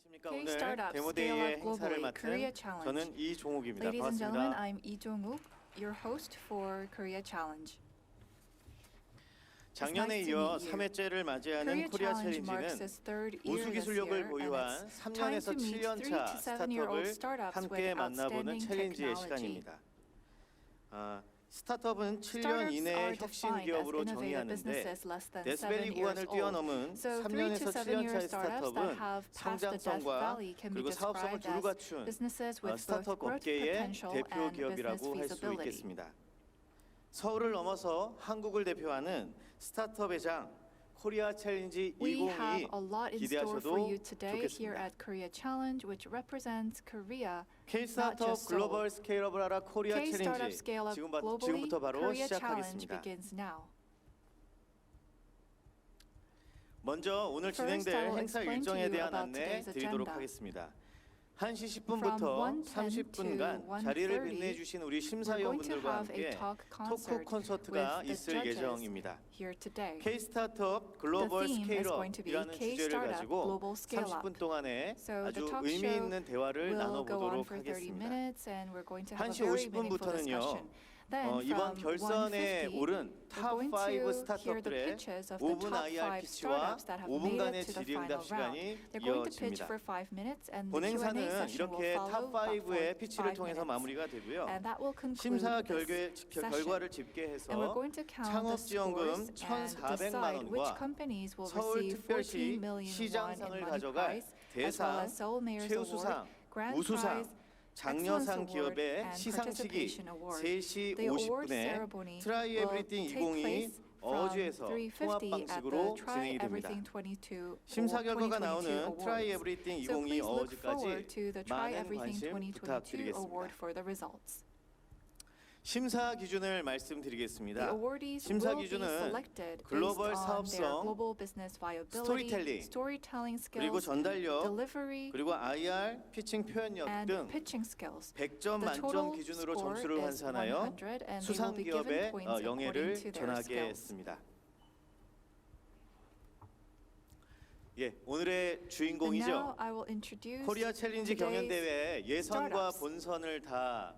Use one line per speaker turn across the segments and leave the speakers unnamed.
안녕하십니까.
K
오늘
Startup
데모데이의
Scale Up
행사를
Globally
맡은
Korea Challenge.
저는 이종욱입니다.
Ladies and gentlemen,
반갑습니다.
I'm Lee Jong-wook, your host for Korea Challenge.
작년에
It's nice to
이어
meet you.
3회째를 맞이하는
Korea
코리아
Challenge marks
챌린지는
its third year
우수
this
기술력을
year, and
보유한
it's
3년에서
time to meet
7년
3
차
to 7-year-old
스타트업을
startups
함께
with
만나보는
outstanding
챌린지의
technology.
시간입니다. 스타트업은 7년
Startups
이내의
are
혁신
defined as
기업으로
innovative
정의하는데
businesses less than 7
데스밸리
years
구간을
old.
뛰어넘은
So 3 to
3년에서 7년
7-year
차의
startups that
스타트업은
have passed the Death
성장성과
Valley can be
그리고 사업성을
described
두루
as
갖춘
businesses with both
스타트업
growth
업계의
potential
대표
and business
기업이라고 할 수
feasibility.
있겠습니다. 서울을 넘어서 한국을 대표하는 스타트업의 장 코리아 챌린지
We have
20이
a lot in store for you
기대하셔도
today here
좋겠습니다.
at Korea Challenge, which represents Korea,
K
not
스타트업
just Seoul.
글로벌 스케일업을 하라 코리아
K Startup
챌린지
Scale Up Globally,
지금부터 바로
Korea Challenge
시작하겠습니다.
begins now.
먼저 오늘
First, I
진행될
will
행사
explain to
일정에
you
대한
about
안내
today's
드리도록
agenda.
하겠습니다. 1시
From
10분부터
1:10 to
30분간 자리를
1:30,
빛내주신 우리
We're going to
심사위원분들과
have a
함께
talk
토크
concert
콘서트가
with the
있을
judges
예정입니다.
here today.
K 스타트업
The
글로벌
theme is going to be
스케일업이라는
K
주제를
Startup
가지고
Global Scale Up.
30분 동안에
So the
아주
talk
의미
show
있는 대화를
will go on
나눠보도록
for 30
하겠습니다.
minutes, and we're going to have a
1시
very meaningful
50분부터는요.
discussion. Then
이번
from
결선에
1:50,
오른
we're
탑
going
5
to hear the
스타트업들의
pitches of the
5분
top
IR
5
피치와
startups that have made
5분간의
it to the
질의응답
final round.
시간이
They're going to pitch
이어집니다.
for 5 minutes, and the
본
Q&A
행사는
session will
이렇게
follow
탑 5의
for
피치를
5
통해서
minutes.
마무리가 되고요.
And that will conclude
심사
this session.
결과를
And we're
집계해서
going to count the
창업지원금
scores and
1,400만
decide which
원과
companies will receive
서울특별시
14 million won
시장상을
in money
가져갈
prize, as well
대상,
as Seoul Mayor's
최우수상,
Award, Grand
우수상,
Prize,
장려상
Excellence
기업의
Award, and
시상식이
Participation Award.
3시
The award
50분에
ceremony
트라이
will
에브리띵
take
20이
place from
어주에서
3:50
통합
at the
방식으로
Try
진행이 됩니다.
Everything 22
심사 결과가
2022
나오는
awards.
트라이 에브리띵
So
20이
please look
어워즈까지
forward to the Try
많은
Everything
관심
2022
부탁드리겠습니다.
award for the results.
심사 기준을
The
말씀드리겠습니다.
awardees
심사
will be
기준은
selected based
글로벌
on their
사업성,
global business viability,
스토리텔링,
storytelling
그리고
skills,
전달력,
delivery,
그리고 IR, 피칭 표현력
and
등
pitching skills.
100점
The
만점
total
기준으로
score
점수를
is
환산하여
100, and they will
수상
be given
기업의
points
영예를
according to their
전하게
skills.
했습니다. 예, 오늘의
And
주인공이죠.
now I will introduce
코리아 챌린지
today's
경연대회 예선과
startups.
본선을 다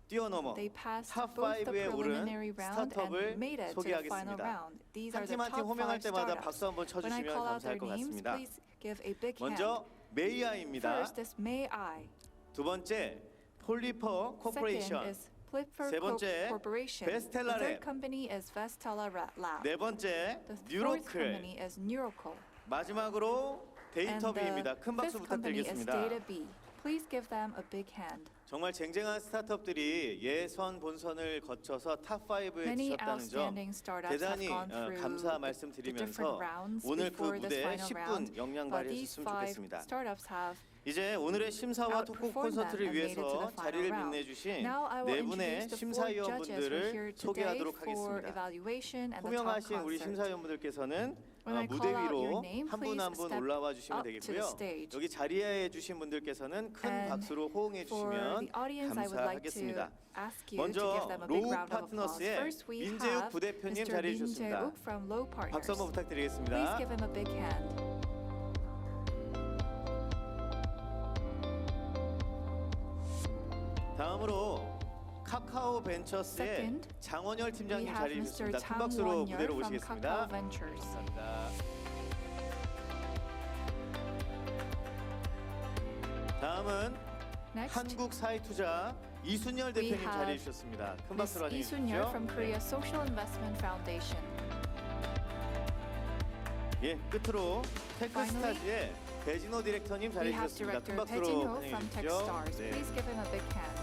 뛰어넘어
They passed
탑
both the
5에 오른
preliminary round
스타트업을
and made it to the final
소개하겠습니다.
round. These
한
are the
팀 한 팀
top
호명할
5
때마다
startups.
박수 한번
When I
쳐주시면
call out
감사할
their
것
names,
같습니다.
please give a big hand.
먼저 메이아입니다.
First is May I.
두 번째 폴리퍼
Second
코퍼레이션.
is Flipper
세 번째,
Corporation.
베스텔라
The third
랩.
company is Vestella Lab.
네 번째
The fourth
뉴로클.
company is Neurocle.
마지막으로
And
데이터비입니다.
the
큰 박수
fifth company is
부탁드리겠습니다.
DataB. Please give them a big hand.
정말 쟁쟁한 스타트업들이 예선 본선을 거쳐서 탑 5에
Many
드셨다는 점
outstanding startups have
대단히
gone through
감사
the
말씀드리면서
different rounds
오늘 그
before this
무대에
final
10분
round.
역량
But these
발휘하셨으면
five
좋겠습니다.
startups have
이제 오늘의 심사와 토크
outperformed them
콘서트를
and made it to
위해서
the final
자리를
round.
빛내주신
Now I will
네 분의
introduce the four judges who are
심사위원분들을
here today
소개하도록
for
하겠습니다.
evaluation and the top
호명하신 우리
concert.
심사위원분들께서는
When I
무대
call out your
위로
name,
한 분 한 분
please step
올라와 주시면
up to the
되겠고요.
stage.
여기 자리해 주신 분들께서는 큰
And
박수로 호응해
For
주시면
the audience, I would like to
감사하겠습니다.
ask you to give
먼저
them a big
로우
round of applause.
파트너스의
First, we
민재욱
have
부대표님
Mr.
자리해
Min
주셨습니다.
Jae-wook from Low Partners.
박수 한번
Please
부탁드리겠습니다.
give him a big hand.
다음으로 카카오 벤처스의
Second,
장원열
We
팀장님
have
자리해
Mr.
주셨습니다. 큰
Chang
박수로
Won-yeol
무대로
from
모시겠습니다.
Kakao Ventures.
감사합니다. 다음은
Next,
한국사회투자 이순열
we
대표님 자리해
have
주셨습니다. 큰
Ms.
박수로
Lee
환영해
Sun-yeol
주십시오.
from Korea Social Investment Foundation.
예, 끝으로
Finally,
테크스타즈의 배진호 디렉터님
We
자리해
have
주셨습니다. 큰
Director
박수로
Bae-jin-ho
환영해
from
주십시오.
Techstars.
네.
Please give him a big hand.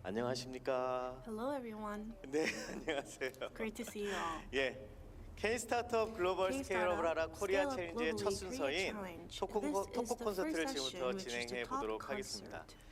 안녕하십니까?
Hello, everyone.
네, 안녕하세요.
Great to see you all.
예, K 스타트업 글로벌
K
스케일업을 하라
Startup
코리아
Scale Up
챌린지의 첫
Globally Korea
순서인
Challenge.
토크
This is
콘서트를
the
지금부터
first session,
진행해
which is the
보도록
talk
하겠습니다.
concert.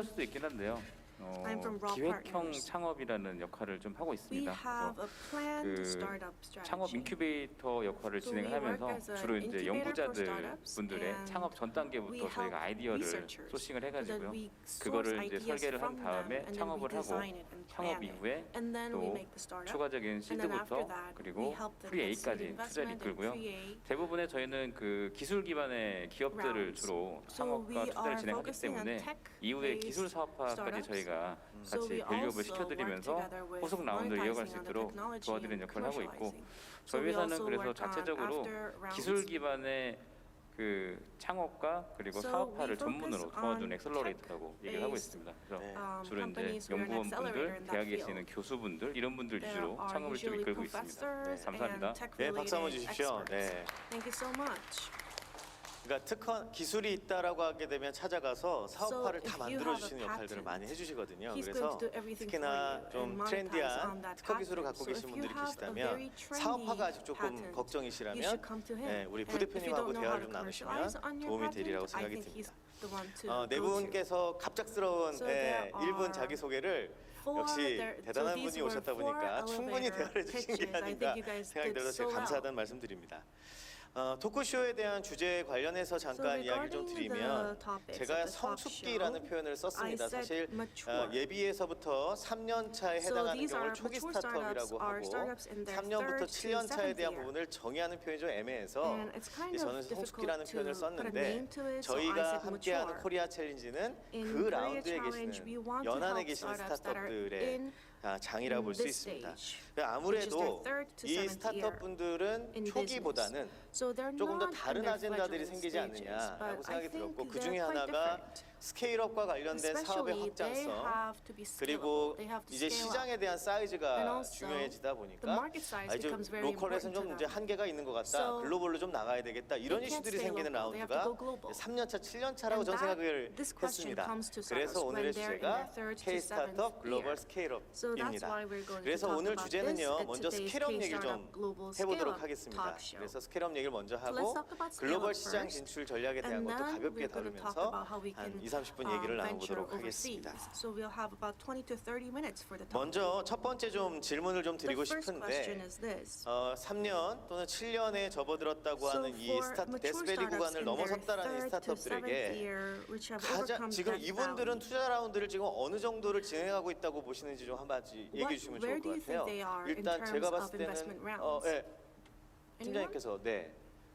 실수할 수도 있긴 한데요.
I'm from Raw
기획형
Partners.
창업이라는 역할을 좀 하고
We
있습니다.
have
그래서
a planned
그
startup
창업
strategy.
인큐베이터 역할을
So we
진행하면서
work as an
주로 이제
incubator for
연구자들
startups
분들의
and
창업 전
we
단계부터
help
저희가 아이디어를
researchers
소싱을
so that
해가지고요.
we source
그거를 이제
ideas
설계를 한
from them
다음에
and then we
창업을 하고
design it and
창업
plan it.
이후에
And then we
또
make the startup.
추가적인
And then after
시드부터
that,
그리고
we help them
프리
get seed
A까지 투자를
investment and
이끌고요.
pre-A.
대부분의 저희는 그 기술 기반의 기업들을
rounds.
주로
So
창업과
we
투자를
are
진행하기
focusing on
때문에 이후에
tech-based
기술 사업화까지
startups.
저희가
So
같이
we
밸류업을
also
시켜드리면서
work together with
호속 라운드를 이어갈 수
monetizing on the
있도록
technology
도와드리는
and
역할을 하고 있고
commercializing. So
저희
we
회사는
also
그래서
work on
자체적으로
after rounds.
기술 기반의 그 창업과 그리고
So
사업화를
we focus
전문으로
on
도와주는 엑셀러레이터라고 얘기를 하고
tech-based,
있습니다. 그래서
네.
주로 이제
companies who are an accelerator
연구원분들,
in that
대학에
field.
계시는 교수분들 이런 분들
There
위주로
are
창업을 좀
usually
이끌고 있습니다.
professors
감사합니다.
and tech
네, 박수 한번
related
주십시오.
experts.
네.
Thank you so much.
그러니까 특허 기술이 있다라고 하게 되면 찾아가서 사업화를
So
다
if you
만들어
have a
주시는 역할들을
patent,
많이 해주시거든요.
He's going
그래서
to do everything for
특히나
you and
좀
monetize on
트렌디한
that
특허 기술을
patent.
갖고
So
계신
if you
분들이
have a
계시다면
very trendy
사업화가 아직 조금
patent, you
걱정이시라면
should come to him.
네, 우리
And if you
부대표님하고
don't know how
대화를
to
좀 나누시면
commercialize on your
도움이
patent,
되리라고
I
생각이
think he's
듭니다.
the one to
네
go to.
분께서 갑작스러운
So there
1분
are
자기소개를
Four,
역시
so
대단한
these
분이
were
오셨다
four
보니까 충분히
elevator
대화를 해주신 게
pitches. I
아닌가
think you guys
생각이
did
들어서
so
제가
well.
감사하다는 말씀드립니다. 토크쇼에 대한 주제에 관련해서 잠깐
So
이야기를 좀
regarding
드리면
the topics
제가
of the talk
성숙기라는
show,
표현을 썼습니다.
I said
사실
mature.
예비에서부터 3년 차에
So
해당하는
these
경우를
are
초기
mature
스타트업이라고
startups are
하고
startups in their
3년부터
third to
7년 차에
seventh
대한
year.
부분을 정의하는 표현이 좀 애매해서
And it's kind
저는
of
성숙기라는
difficult
표현을
to put a
썼는데
name to it, so I
저희가
said
함께하는
mature.
코리아 챌린지는
In
그
Korea
라운드에
Challenge, we
계시는
want to
연안에
help
계시는
startups that are
스타트업들의
in
장이라고 볼 수
this
있습니다.
stage,
아무래도
which is their third to
이
seventh
스타트업
year
분들은
in
초기보다는
So they're
조금 더
not
다른
in their
아젠다들이
fledgling
생기지
stages,
않느냐라고
but I
생각이
think
들었고 그
they're
중에
quite
하나가
different.
스케일업과 관련된 사업의
Especially they
확장성
have to be
그리고
scalable. They have to
이제
scale up.
시장에 대한
And
사이즈가
also,
중요해지다
The
보니까
market size
좀
becomes very
로컬에서는
important
좀
to
이제
them.
한계가 있는 것 같다.
So,
글로벌로 좀 나가야 되겠다. 이런
they can't
이슈들이
stay
생기는
local. They have to
라운드가
go global.
3년차, 7년차라고
And
저는 생각을
this question
했습니다.
comes to
그래서
startups
오늘의
when they're in
주제가
their third to
K 스타트업
seventh
글로벌
year. So that's
스케일업입니다.
why we're going to
그래서
talk
오늘
about
주제는요.
this at
먼저
today's
스케일업
K
얘기를 좀
Startup Global
해보도록
Scale-Up
하겠습니다.
Talk Show.
그래서 스케일업 얘기를 먼저
So
하고
let's talk about
글로벌
scale-up
시장
first.
진출 전략에 대한
And
것도
then
가볍게
we're going to talk
다루면서
about how we
한
can
2, 30분 얘기를
venture
나눠보도록
overseas.
하겠습니다.
So we'll have about 20 to 30 minutes for the talk.
먼저 첫 번째 좀 질문을 좀
The
드리고
first question
싶은데
is this.
3년 또는 7년에 접어들었다고
So
하는 이
for
스타트
mature
데스밸리
startups
구간을
in their
넘어섰다라는 이
third to seventh
스타트업들에게
year, which have
가장
overcome
지금
that
이분들은
valley,
투자 라운드를 지금 어느 정도를 진행하고 있다고 보시는지 좀 한번 얘기해 주시면 좋을
where do
것
you think
같아요.
they are in
일단
terms
제가
of
봤을
investment
때는
rounds?
네,
Anyone?
팀장님께서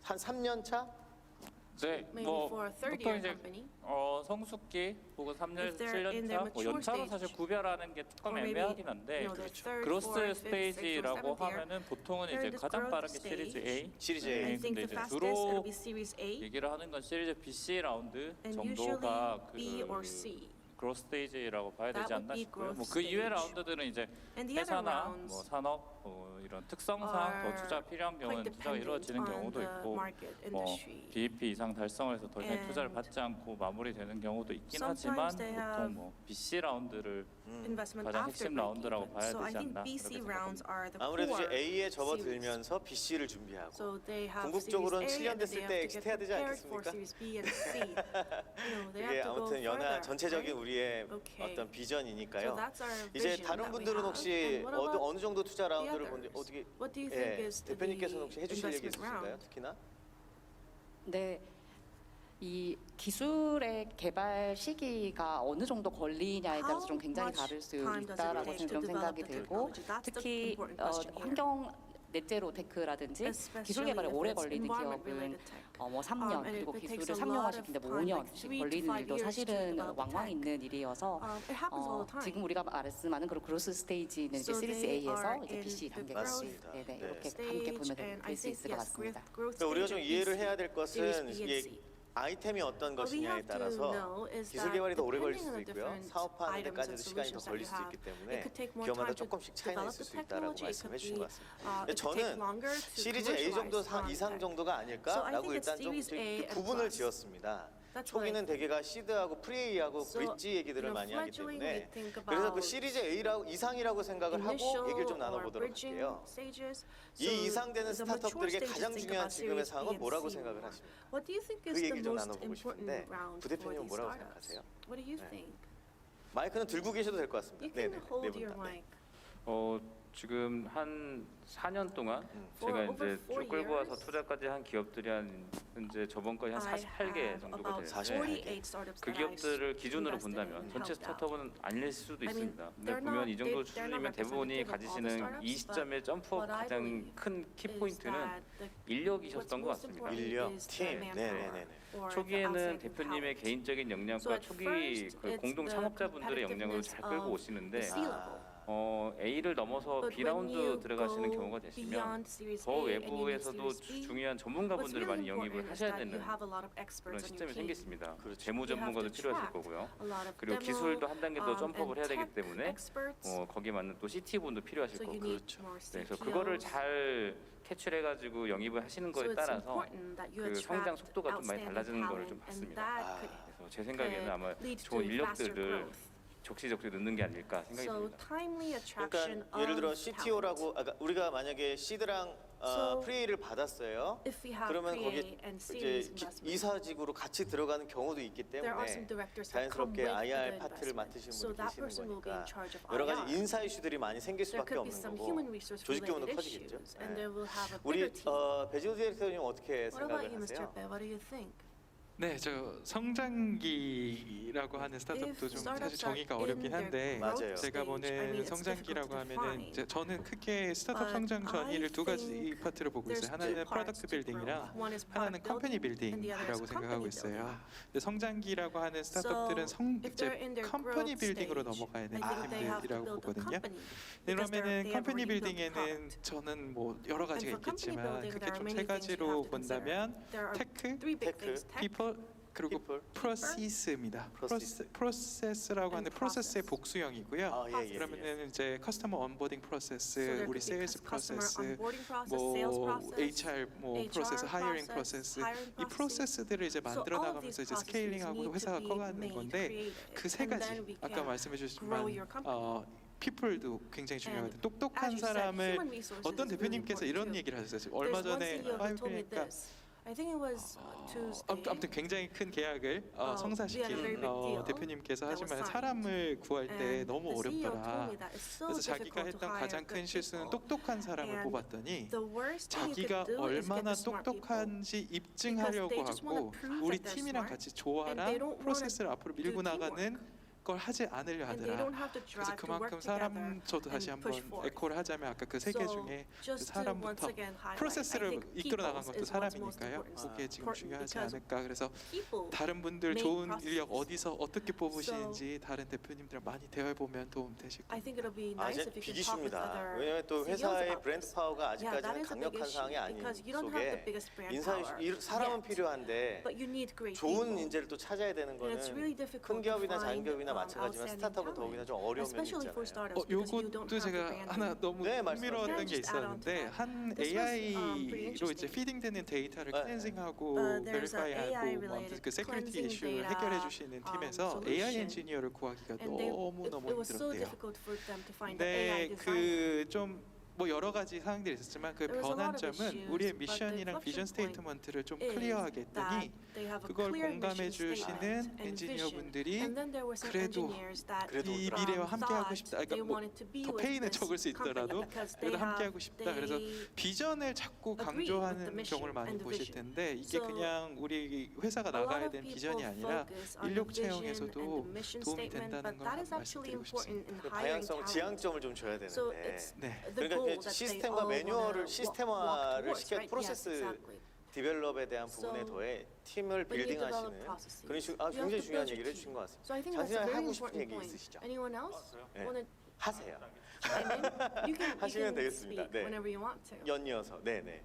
한 3년 차?
네,
Maybe
뭐
for a third
보통
year
이제
company.
성숙기 혹은 3년,
If they're in their
7년차, 뭐
mature
연차로 사실
stage,
구별하는 게 조금
or maybe,
애매하긴 한데
you know, their third,
그로스
fourth, fifth, sixth, or
스테이지라고
seventh year.
하면은 보통은
They're
이제
in this
가장
growth
빠른 게 시리즈 A.
stage.
시리즈
네,
A.
I think
근데
the
이제
fastest
주로
it'll be Series A,
얘기를 하는 건 시리즈 B, C 라운드
and
정도가
usually B or C.
그로스 스테이지라고 봐야
That
되지
would
않나
be
싶고요.
growth
뭐 그 이외
stage.
라운드들은 이제
And the other
회사나
rounds
뭐 산업 이런 특성상 더
are
투자 필요한
quite
경우는 투자가
dependent
이루어지는
on
경우도
the
있고
market
뭐
industry.
BEP 이상 달성을 해서 더 이상 투자를
And
받지 않고 마무리되는 경우도 있긴
sometimes
하지만
they
보통
have
뭐 BC 라운드를
investment
가장
after
핵심 라운드라고
break-even.
봐야
So I
되지
think
않나
BC
그렇게
rounds
생각합니다.
are the
아무래도 이제
core
A에
series.
접어들면서 BC를 준비하고
So they have
궁극적으로는
Series A
7년
and
됐을
they
때
have to
엑시트
get
해야 되지
prepared for
않겠습니까?
Series B and C. You know, they
그게
have to go
아무튼 연하
further,
전체적인
right?
우리의
Okay.
어떤
So
비전이니까요.
that's our
이제
vision
다른
that we
분들은
have.
혹시
And what about
어느 정도 투자 라운드를
the
본지
others?
어떻게
What do you think is the
대표님께서는 혹시 해주실 얘기
investment
있으신가요?
round?
특히나?
네, 이 기술의 개발 시기가 어느 정도 걸리냐에 따라서 좀 굉장히 다를 수 있다라고 좀 생각이 들고 특히 환경 넷제로 테크라든지 기술 개발에 오래 걸리는 기업은 뭐 3년 그리고 기술을 상용화시키는데 뭐 5년 걸리는 일도 사실은 왕왕 있는 일이어서 지금 우리가 말씀하는 그런 그로스 스테이지는 이제 시리즈 A에서 이제 BC 단계까지
맞습니다.
네네
네.
이렇게 함께 보면 될 수 있을 것 같습니다.
그러니까 우리가 좀 이해를 해야 될 것은 이게 아이템이 어떤 것이냐에 따라서 기술 개발이 더 오래 걸릴 수도 있고요. 사업하는 데까지도 시간이 더 걸릴 수도 있기 때문에 기업마다 조금씩 차이는 있을 수 있다라고 말씀해 주신 것 같습니다. 근데 저는 시리즈 A 정도 이상 정도가 아닐까라고 일단 좀 구분을 지었습니다. 초기는 대개가 시드하고 프리-A하고 브릿지 얘기들을 많이 하기 때문에 그래서 그 시리즈 A라고 이상이라고 생각을 하고 얘기를 좀 나눠보도록 할게요. 이 이상 되는 스타트업들에게 가장 중요한 지금의 상황은 뭐라고 생각을 하십니까?
What do you think
그
is the
얘기를 좀
most
나눠보고
important
싶은데
round for
부대표님은
these
뭐라고
startups?
생각하세요?
What do you
네.
think?
마이크는 들고 계셔도 될 것 같습니다.
You can
네
hold
분
your
다. 네.
mic.
지금 한 4년 동안
For
제가
over
이제
4
쭉 끌고 와서
years,
투자까지 한 기업들이 한 현재 저번까지 한
I
48개
have
정도가
about
되는데
48 startups
그
that I
기업들을 기준으로
invested
본다면
in,
전체
helped out.
스타트업은 아닐 수도
I mean,
있습니다. 근데
they're
보면
not-
이 정도
they're not
수준이면 대부분이
representative of all the
가지시는
startups,
이 시점의 점프업
what I
가장
believe
큰
is
키포인트는
that the-
인력이셨던
what's
것
most
같습니다.
important
인력,
is the
팀,
manpower
네네네.
or the
초기에는
outside
대표님의
talent.
개인적인
So
역량과
at
초기
first,
그
it's
공동
the
창업자분들의 역량으로 잘 끌고
competitiveness
오시는데
of the C-level.
A를 넘어서
But
B
when
라운드
you
들어가시는
go
경우가 되시면
beyond Series
더
A and you need
외부에서도
Series B,
중요한
what's
전문가분들을
really
많이 영입을
important is
하셔야
that you
되는
have a lot of
그런
experts on
시점이
your team.
생겼습니다.
그렇죠.
재무
You have
전문가도
to
필요하실
track
거고요.
a lot of
그리고
demo,
기술도 한 단계 더 점프업을
and
해야 되기
tech
때문에
experts.
거기에 맞는 또 CT 분도 필요하실
So you
거고.
need
그렇죠.
more
그래서
CTOs.
그거를 잘 캐치해가지고 영입을 하시는
So
거에
it's
따라서
important that you
그
attract
성장 속도가 좀 많이
outstanding
달라지는 거를 좀
talent, and
봤습니다.
that
아.
could
그래서 제 생각에는 아마
lead to
좋은
faster
인력들을
growth.
적시적시 넣는 게 아닐까 생각이
So
듭니다.
timely attraction
그러니까 예를 들어
of
CTO라고 우리가 만약에 시드랑
So,
프리를 받았어요.
If we have
그러면 거기
pre-A and
이제
series investment,
이사직으로 같이 들어가는 경우도 있기
there are some
때문에
directors that come
자연스럽게
with
IR
the
파트를
investment.
맡으시는
So
분이
that
계시는
person will be in
거니까
charge of
여러 가지
IR.
인사 이슈들이 많이 생길
There
수밖에
could be
없는
some
거고
human resource
조직 규모도
related
커지겠죠.
issues, and they will have a
우리
bigger team.
배지호 디렉터님 어떻게
What about
생각을
you, Mr.
하세요?
Pe? What do you think?
네, 저 성장기라고 하는 스타트업도 좀 사실 정의가 어렵긴 한데
맞아요.
제가 보는 성장기라고 하면은 이제 저는 크게 스타트업 성장 전의를 두 가지 파트로 보고 있어요. 하나는 프로덕트 빌딩이랑 하나는 컴퍼니 빌딩이라고 생각하고 있어요. 근데 성장기라고 하는 스타트업들은 이제 컴퍼니 빌딩으로 넘어가야 되는 팀들이라고 보거든요. 그러면은 컴퍼니 빌딩에는 저는 뭐 여러 가지가 있겠지만 크게 좀 세 가지로 본다면 테크, people 그리고 프로세스입니다. 프로세스라고 하는 프로세스의 복수형이고요.
아, 예.
그러면은 이제 커스터머 온보딩
So
프로세스,
there
우리
could be
세일즈
customer
프로세스,
onboarding process, sales
뭐
process,
HR 뭐
HR
프로세스, 하이어링
process,
프로세스,
hiring
이 프로세스들을 이제
So
만들어
all of
나가면서
these
이제
processes
스케일링하고
need to
회사가
be
커가는
made,
건데
created,
그 세
and
가지
then we
아까
can
말씀해
grow
주셨지만
your company.
people도 굉장히 중요하거든요.
And
똑똑한
as you said,
사람을
human resources
어떤
is really
대표님께서
important
이런
too.
얘기를 하셨어요. 지금 얼마
There's one
전에
CEO who told me
파이브니까
this. I think it was Tuesday.
아무튼 굉장히 큰 계약을
we had a
성사시킨
very big deal
대표님께서
that was
하지만
signed.
사람을 구할 때
And
너무
the CEO told
어렵더라.
me that it's so
그래서 자기가
difficult to
했던
hire
가장 큰
good
실수는
people.
똑똑한 사람을
And
뽑았더니
The worst thing you
자기가
could do is get
얼마나
the smart people.
똑똑한지 입증하려고
Because they just wanna
하고
prove
우리
that they're
팀이랑
smart,
같이
and they
조화랑
don't wanna
프로세스를 앞으로 밀고
do teamwork.
나가는 걸 하지 않으려
And they
하더라.
don't have to
그래서
drive to work
그만큼
together
사람 저도 다시
and
한번
push forward.
에코를 하자면 아까 그 세 개
So,
중에 그
just to once
사람부터
again highlight, I
프로세스를
think
이끌어 나간
people's
것도
is what's most
사람이니까요.
important.
그게 지금
Important
중요하지
because
않을까. 그래서
people
다른 분들
make
좋은
processes.
인력 어디서 어떻게 뽑으시는지 다른 대표님들 많이 대화해 보면 도움 되실
I
거예요.
think it'll be
아,
nice
이제
if you
비기
can talk with
쉽니다.
other
왜냐면 또
CEOs
회사의
about
브랜드
this.
파워가
Yeah, that
아직까지는
is a big
강력한
issue
상황이 아닌
because you don't have the
속에
biggest brand
인사
power
사람은
yet.
필요한데
But you need great
좋은
people.
인재를 또 찾아야 되는
And it's really
거는
difficult
큰 기업이나
to
작은
find,
기업이나 마찬가지지만
outstanding
스타트업은
talent.
더욱이나 좀 어려운 면이
Especially for
있잖아요.
startups because you don't
요것도
have the
제가
brand
하나
name.
너무
네,
흥미로웠던
말씀하세요.
게
Just add on to
있었는데
that.
한
This was, pretty
AI로 이제
interesting.
피딩되는 데이터를
네.
클렌징하고
There's a AI
베리파이하고
related
그 세큐리티
cleansing
이슈
data,
해결해 주시는 팀에서 AI
solution.
엔지니어를 구하기가
And
너무
it was so
힘들었대요.
difficult for them to find the AI
근데
designer.
그 좀 뭐 여러 가지 사항들이 있었지만 그
There was a lot
변한
of
점은
issues,
우리의
but the
미션이랑 비전
inflection point
스테이트먼트를 좀
is
클리어하게 했더니
that they have a
그걸
clear
공감해
mission
주시는
statement and
엔지니어분들이
vision. And then there were some
그래도
engineers that
이 미래와 함께하고
thought
싶다.
they
그러니까 뭐
wanted to be
더
with
페인은
this
적을 수 있더라도
company because
그래도
they
함께하고
have-
싶다. 그래서
they
비전을 자꾸
agree with the
강조하는
mission
경우를 많이
and the
보실
vision.
텐데 이게
So,
그냥 우리 회사가
A lot
나가야
of
된
people
비전이 아니라
focus on the
인력
vision and
채용에서도
the mission
도움이
statement,
된다는
but
걸
that is actually
말씀드리고
important
싶습니다.
in hiring
방향성,
talent.
지향점을 좀 줘야
So
되는데
it's
네.
the goal
그러니까
that they
시스템과
all
매뉴얼을
wanna
시스템화를
walk
시켜
towards, right?
프로세스
Yes, exactly.
디벨롭에 대한 부분에
So,
더해 팀을
when you develop
빌딩하시는
processes,
그런
you have
굉장히
to
중요한
build
얘기를
your
해주신
team.
것 같습니다.
So I think that's a
자신이
very
하고 싶은
important
얘기
point.
있으시죠?
Anyone else
네.
want to
하세요.
chime in? You
하시면
can
되겠습니다.
speak
네.
whenever you want to.
연이어서 네네.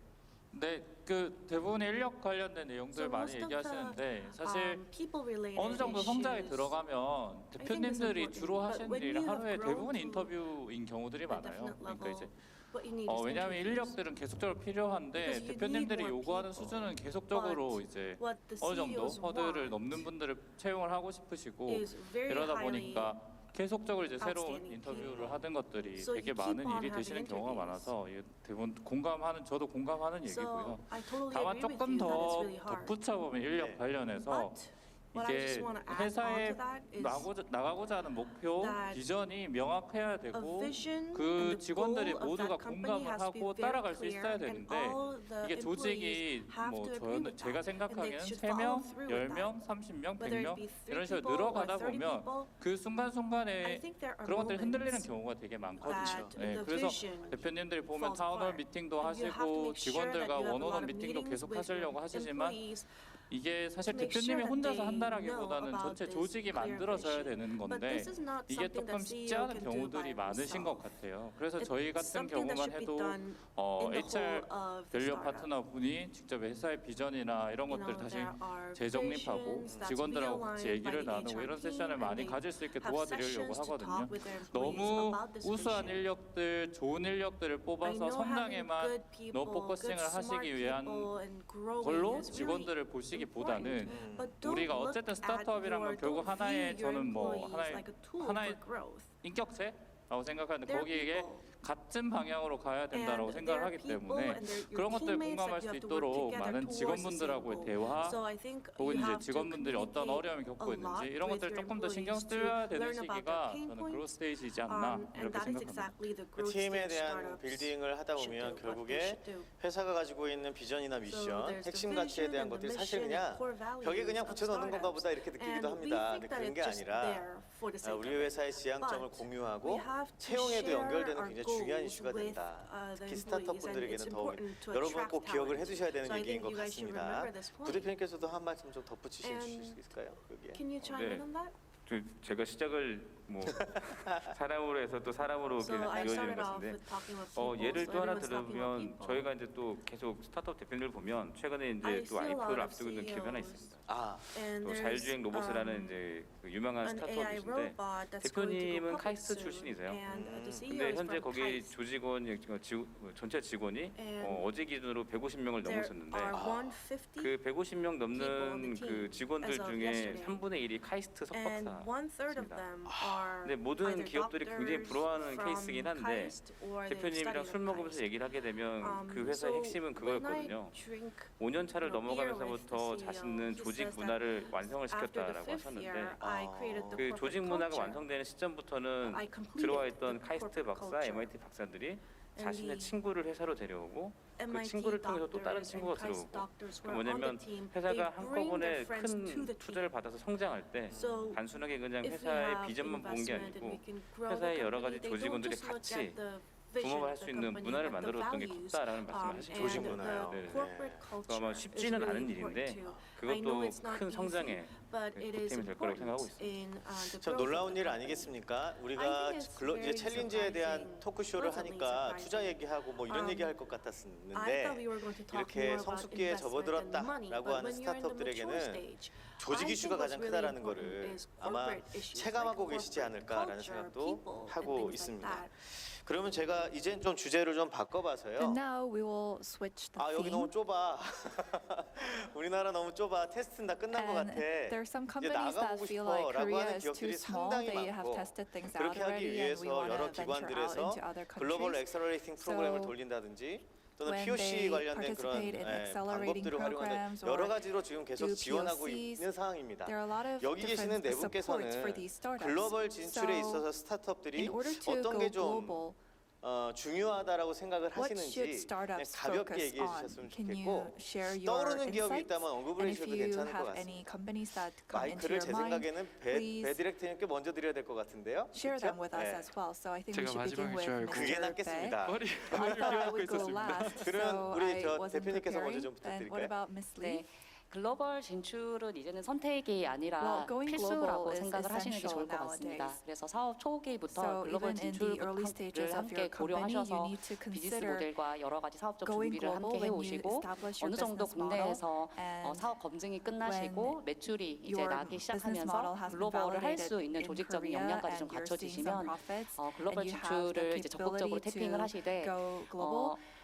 네, 그 대부분의 인력 관련된 내용들
So
많이
most of
얘기하시는데 사실
people related
어느 정도 성장에
issues,
들어가면
think it's
대표님들이
important,
주로
but
하시는
when
일이
you have
하루에
grown
대부분
to
인터뷰인 경우들이
a
많아요.
definite
그러니까
level,
이제
what you need is
왜냐하면
interviews.
인력들은 계속적으로 필요한데
Because you
대표님들이
need more
요구하는
people.
수준은 계속적으로
But
이제
what the
어느 정도
CEOs
허들을
want
넘는 분들을 채용을 하고 싶으시고
is very
이러다
highly
보니까 계속적으로 이제 새로운
outstanding
인터뷰를
people.
하는 것들이
So
되게
you keep
많은
on
일이
having
되시는 경우가
interviews.
많아서 이게 대부분 저도 공감하는 얘기고요.
So I totally
다만
agree with
조금
you that it's
더
really hard.
덧붙여 보면 인력
네.
관련해서
But What I just
이게
want to add on
회사에
to that is
나가고자 하는 목표,
that
비전이 명확해야
a
되고
vision
그
and the
직원들이
goal of
모두가
that company
공감을
has to be
하고
very
따라갈 수
clear,
있어야
and
되는데
all the
이게 조직이
employees have
뭐
to agree with
제가
that, and
생각하기에는
they should
3명,
follow through with
10명,
that.
30명,
Whether it
100명
be 3
이런 식으로
people or
늘어가다
30
보면
people,
그
I
순간순간에
think there are
그런 것들이 흔들리는
moments
경우가 되게 많거든요.
that
네,
the
그래서
vision
대표님들이 보면
falls
타운홀
apart.
미팅도
And you have to
하시고
make sure that
직원들과
you have a lot
원오원
of
미팅도
meetings
계속
with
하시려고
your
하시지만
employees
이게 사실
to make
대표님이
sure that
혼자서
they
한다라기보다는
know
전체
about
조직이
this clear
만들어져야
vision.
되는
But
건데
this is not
이게
something
조금
that
쉽지
CEO
않은
can do
경우들이
by
많으신 것
himself.
같아요. 그래서
It's
저희 같은
something that
경우만
should be
해도
done in the
HR
whole of the
밸류
startup.
파트너 분이 직접 회사의 비전이나 이런
You
것들
know,
다시
there are
재정립하고
visions that's
직원들하고 같이
realigned by
얘기를
the
나누고
HR
이런
team,
세션을
and
많이
they
가질 수 있게
have
도와드리려고
sessions to
하거든요.
talk with their employees
너무
about this
우수한
vision.
인력들, 좋은 인력들을
I
뽑아서
know having
성장에만
good people,
너무 포커싱을
good smart
하시기 위한
people and growing
걸로
is really
직원들을 보시기보다는
But don't
우리가
look
어쨌든
at
스타트업이란 건
your-
결국
don't
하나의
view your
저는 뭐
employees like a tool
하나의
for growth.
인격체라고 생각하는데
They're
거기에
people.
같은 방향으로 가야 된다라고
And
생각을
they're
하기
people
때문에
and they're your
그런 것들
teammates
공감할
that
수
you have to work
있도록
together
많은
towards the
직원분들하고의
same
대화
goal. So I think
혹은
you
이제
have to
직원분들이 어떤
communicate
어려움을 겪고
a
있는지
lot
이런
with
것들
your
조금 더 신경
employees to
써야 되는
learn about
시기가
their pain
저는 그로스
points.
스테이지이지 않나
And
이렇게
that is
생각합니다.
exactly the
그
growth
팀에
stage
대한
startups
빌딩을 하다
should
보면
do, what they
결국에
should do.
회사가 가지고 있는 비전이나
So
미션,
there's the
핵심 가치에
vision
대한
and the
것들이 사실
mission
그냥
and core values
벽에 그냥
of
붙여놓는 건가
startups.
보다 이렇게 느끼기도
And we
합니다.
think
근데
that
그런 게
it's just
아니라
there for the sake
우리
of it.
회사의 지향점을
But
공유하고
we have to
채용에도
share
연결되는
our
굉장히 중요한
goals
이슈가
with,
된다.
the
특히
employees,
스타트업
and
분들에게는
it's
더욱
important to
여러분
attract
꼭 기억을
talent.
해두셔야 되는
So I
얘기인
think
것
you guys should
같습니다.
remember this point.
부대표님께서도 한 말씀 좀 덧붙이실
And
수 있을까요? 여기에.
Can you chime in
네.
on that?
제가 시작을 뭐 사람으로 해서 또 사람으로
So I
이어지는
started off
것인데
with talking about people.
예를
so
또 하나
everyone's talking about
들으면
people.
저희가 이제 또 계속 스타트업 대표님들 보면 최근에
I
이제 또
see a lot
IPO를
of
앞두고 있는 기업이 하나
CEOs.
있습니다.
아,
And
또
there's,
자율주행 로봇이라는 이제 그 유명한
an AI
스타트업이신데
robot that's going to go
대표님은
public
카이스트
soon,
출신이세요.
and the CEO
근데
is
현재
from
거기
KAIST.
조직원 전체 직원이
And
어제 기준으로 150명을
There
넘었었는데
are 150
그 150명
people
넘는
on the
그
team
직원들
as of
중에
yesterday.
3분의 1이 카이스트
and
석박사.
1/3 of them are
근데 모든
either
기업들이 굉장히
doctors
부러워하는
from
케이스긴 한데
KAIST or they've
대표님이랑
studied
술
at
먹으면서
KAIST.
얘기를 하게 되면 그 회사의
So
핵심은
when I
그거였거든요.
drink
5년 차를
beer with
넘어가면서부터
the CEO,
자신은
he
조직
says that
문화를 완성을
after the
시켰다라고
5th
하셨는데
year, I created the
그
corporate
조직 문화가
culture.
완성되는 시점부터는
I completed
들어와
the
있던 카이스트
corporate
박사,
culture.
MIT 박사들이
And
자신의
the
친구를 회사로 데려오고 그
MIT
친구를 통해서 또 다른
doctors
친구가
and KAIST
들어오고
doctors
그
were on the
뭐냐면
team.
회사가
They bring
한꺼번에
their friends to
큰
the
투자를
team.
받아서 성장할 때
So
단순하게 그냥
if we
회사의
have
비전만 본 게
investment and we
아니고
can grow the
회사의 여러
company,
가지
they don't
조직원들이
just look
같이
at the vision
붕업을 할
of
수
the
있는
company,
문화를
but the
만들어줬던 게
values.
컸다라는 말씀을 하시죠.
조직
And
문화요.
the
네.
corporate
그래서 아마
culture is
쉽지는
really
않은
important
일인데
too. I know
그것도
it's not
큰
easy,
성장의
but it is
보탬이 될 거라고 생각하고
important in the
참
growth
놀라운
of the
일
company.
아니겠습니까? 우리가
I think it's
이제
very
챌린지에 대한
surprising,
토크쇼를
pleasantly
하니까 투자
surprising.
얘기하고 뭐 이런 얘기할 것
I
같았었는데
thought we were going to talk
이렇게
more about
성숙기에
investment and money,
접어들었다라고
but
하는
when you're in the mature
스타트업들에게는
stage,
조직
I
이슈가
think
가장
what's really
크다라는
important
거를
is
아마
corporate issues
체감하고
like
계시지
corporate
않을까라는
culture,
생각도
people, and
하고
things like
있습니다.
that.
그러면 제가 이젠 좀 주제를 좀 바꿔봐서요.
And now we will switch the
여기
theme.
너무 좁아. 우리나라 너무 좁아. 테스트는 다 끝난 것
And
같아.
there are some
이제
companies that
나가보고
feel like
싶어라고
Korea
하는
is too
기업들이
small.
상당히
They have
많고
tested things out
그렇게 하기
already, and
위해서
we want
여러
to venture out
기관들에서
into other
글로벌
countries.
엑셀러레이팅 프로그램을
So
돌린다든지 또는
when
POC
they
관련된 그런
participate in accelerating
방법들을 활용하는
programs
여러
or
가지로 지금 계속
do
지원하고
POCs,
있는 상황입니다.
there are a lot of
여기 계시는
different supports for
내분께서는
these startups.
글로벌 진출에
So
있어서 스타트업들이
in order to
어떤
go
게 좀
global,
중요하다라고 생각을
what should
하시는지 그냥
startups
가볍게
focus
얘기해
on?
주셨으면
Can
좋겠고
you share your
떠오르는 기업이
insights?
있다면 언급을
And if
해주셔도
you
괜찮을 것
have
같습니다.
any companies that come into
마이크를
your
제
mind,
생각에는
please
베디렉트님께 먼저 드려야 될 것 같은데요.
share them with us
네.
as well. So I think we
제가
should begin
마지막일 줄
with
알고.
그게
Mr. Bae.
낫겠습니다.
머리
I thought I
기억하고
would go
있었습니다.
last,
그러면
so
우리
I
저
wasn't
대표님께서 먼저
preparing.
좀
And
부탁드릴까요?
what about Miss Lee?
네, 글로벌 진출은 이제는 선택이 아니라
Well, going
필수라고
global is
생각을 하시는 게 좋을 것
essential
같습니다.
nowadays.
그래서 사업 초기부터
So
글로벌
even in the early
진출을
stages of
함께
your company, you
고려하셔서
need to
비즈니스
consider
모델과 여러 가지 사업적
going
준비를
global
함께
when you
해오시고
establish your
어느 정도
business model.
국내에서
And
사업 검증이 끝나시고 매출이 이제
your
나기
business model
시작하면서
has been
글로벌을 할
validated
수 있는
in
조직적인
Korea
역량까지 좀
and you're seeing some
갖춰지시면
profits
글로벌
and you have
진출을
the
이제 적극적으로
capability
태핑을
to
하시되
go global,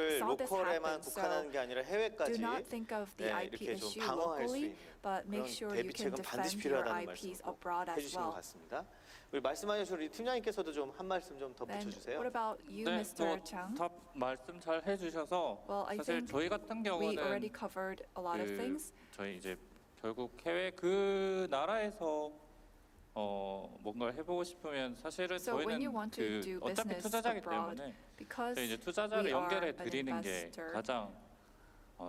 기술을
saw this
로컬에만
happen. So
국한하는 게 아니라 해외까지
do not think of the
네,
IP
이렇게 좀
issue
방어할 수
locally,
있는
but
그런
make sure you can
대비책은 반드시
defend your
필요하다는
IPs
말씀을
abroad as
해주신 것
well.
같습니다. 우리 말씀하신 우리 팀장님께서도 좀 한 말씀 좀 더
Then
붙여주세요.
what about you,
네,
Mr. Chang?
다 말씀 잘 해주셔서
Well, I
사실
think
저희 같은
we already
경우는
covered a lot of
그
things.
저희 이제 결국 해외 그 나라에서 뭔가를 해보고 싶으면 사실은
So when you
저희는
want to do
어차피
business
투자자기
abroad,
때문에
because
저희 이제 투자자를
we are
연결해
an
드리는 게
investor,
가장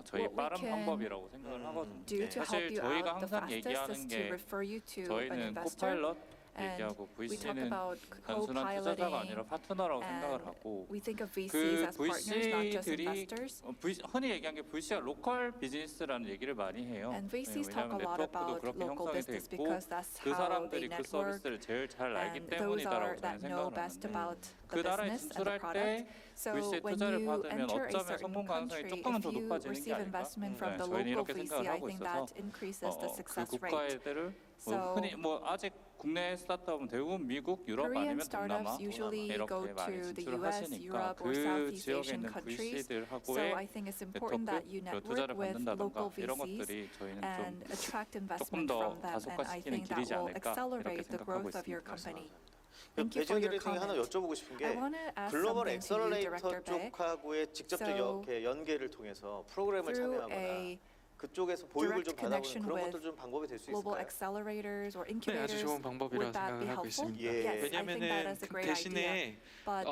저희
what we
빠른
can
방법이라고 생각을 하거든요.
do to help
사실
you
저희가
out, the
항상
fastest
얘기하는
is to
게
refer you to an
저희는
investor.
코파일럿
And
얘기하고
we talk
VC는
about
단순한 투자자가 아니라
co-piloting,
파트너라고 생각을
and
하고
we think of VCs
그
as partners, not just
VC들이
investors.
흔히 얘기한 게 VC가 로컬 비즈니스라는 얘기를 많이 해요.
And VCs talk
왜냐하면
a lot
네트워크도
about
그렇게
local
형성이 돼
business
있고
because that's
그
how they
사람들이 그
network,
서비스를 제일 잘 알기
and those
때문이다라고
are
저는
that know
생각을
best
하는데
about
그
the
나라에
business and the
진출할 때
product. So
VC의
when
투자를
you
받으면
enter a
어쩌면
certain
성공 가능성이
country,
조금은 더
if you
높아지는 게
receive
아닐까?
investment from the
저희는
local
이렇게
VC,
생각을
I
하고
think
있어서
that increases the
그
success rate.
국가애들을
So
흔히 아직 국내 스타트업은 대부분 미국, 유럽
Korean
아니면 동남아
startups usually go
이렇게 많이
to the US,
진출하시니까
Europe, or
그
Southeast
지역에
Asian
있는
countries. So
VC들하고의
I think it's important that you
네트워크, 투자를
network with local
받는다던가 이런
VCs
것들이 저희는 좀
and attract
조금
investment
더
from them. And I
가속화시키는
think that
길이지
will
않을까 이렇게
accelerate the
생각하고
growth of your
있습니다.
company. Thank you for
배지현
your
디렉터님 하나
comment.
여쭤보고 싶은 게
I want to ask
글로벌
something to you, Director
엑셀러레이터
Baek.
쪽하고의 직접적
So,
이렇게 연계를 통해서 프로그램을
Through
참여하거나
a
그쪽에서 보육을 좀
direct
받아보는
connection
그런
with
것도 좀 방법이 될 수
global
있을까요?
accelerators or
네, 아주
incubators,
좋은 방법이라고
would that be
생각을 하고
helpful?
있습니다.
예.
Yes, I think that
왜냐면은
is a
그
great idea.
대신에
But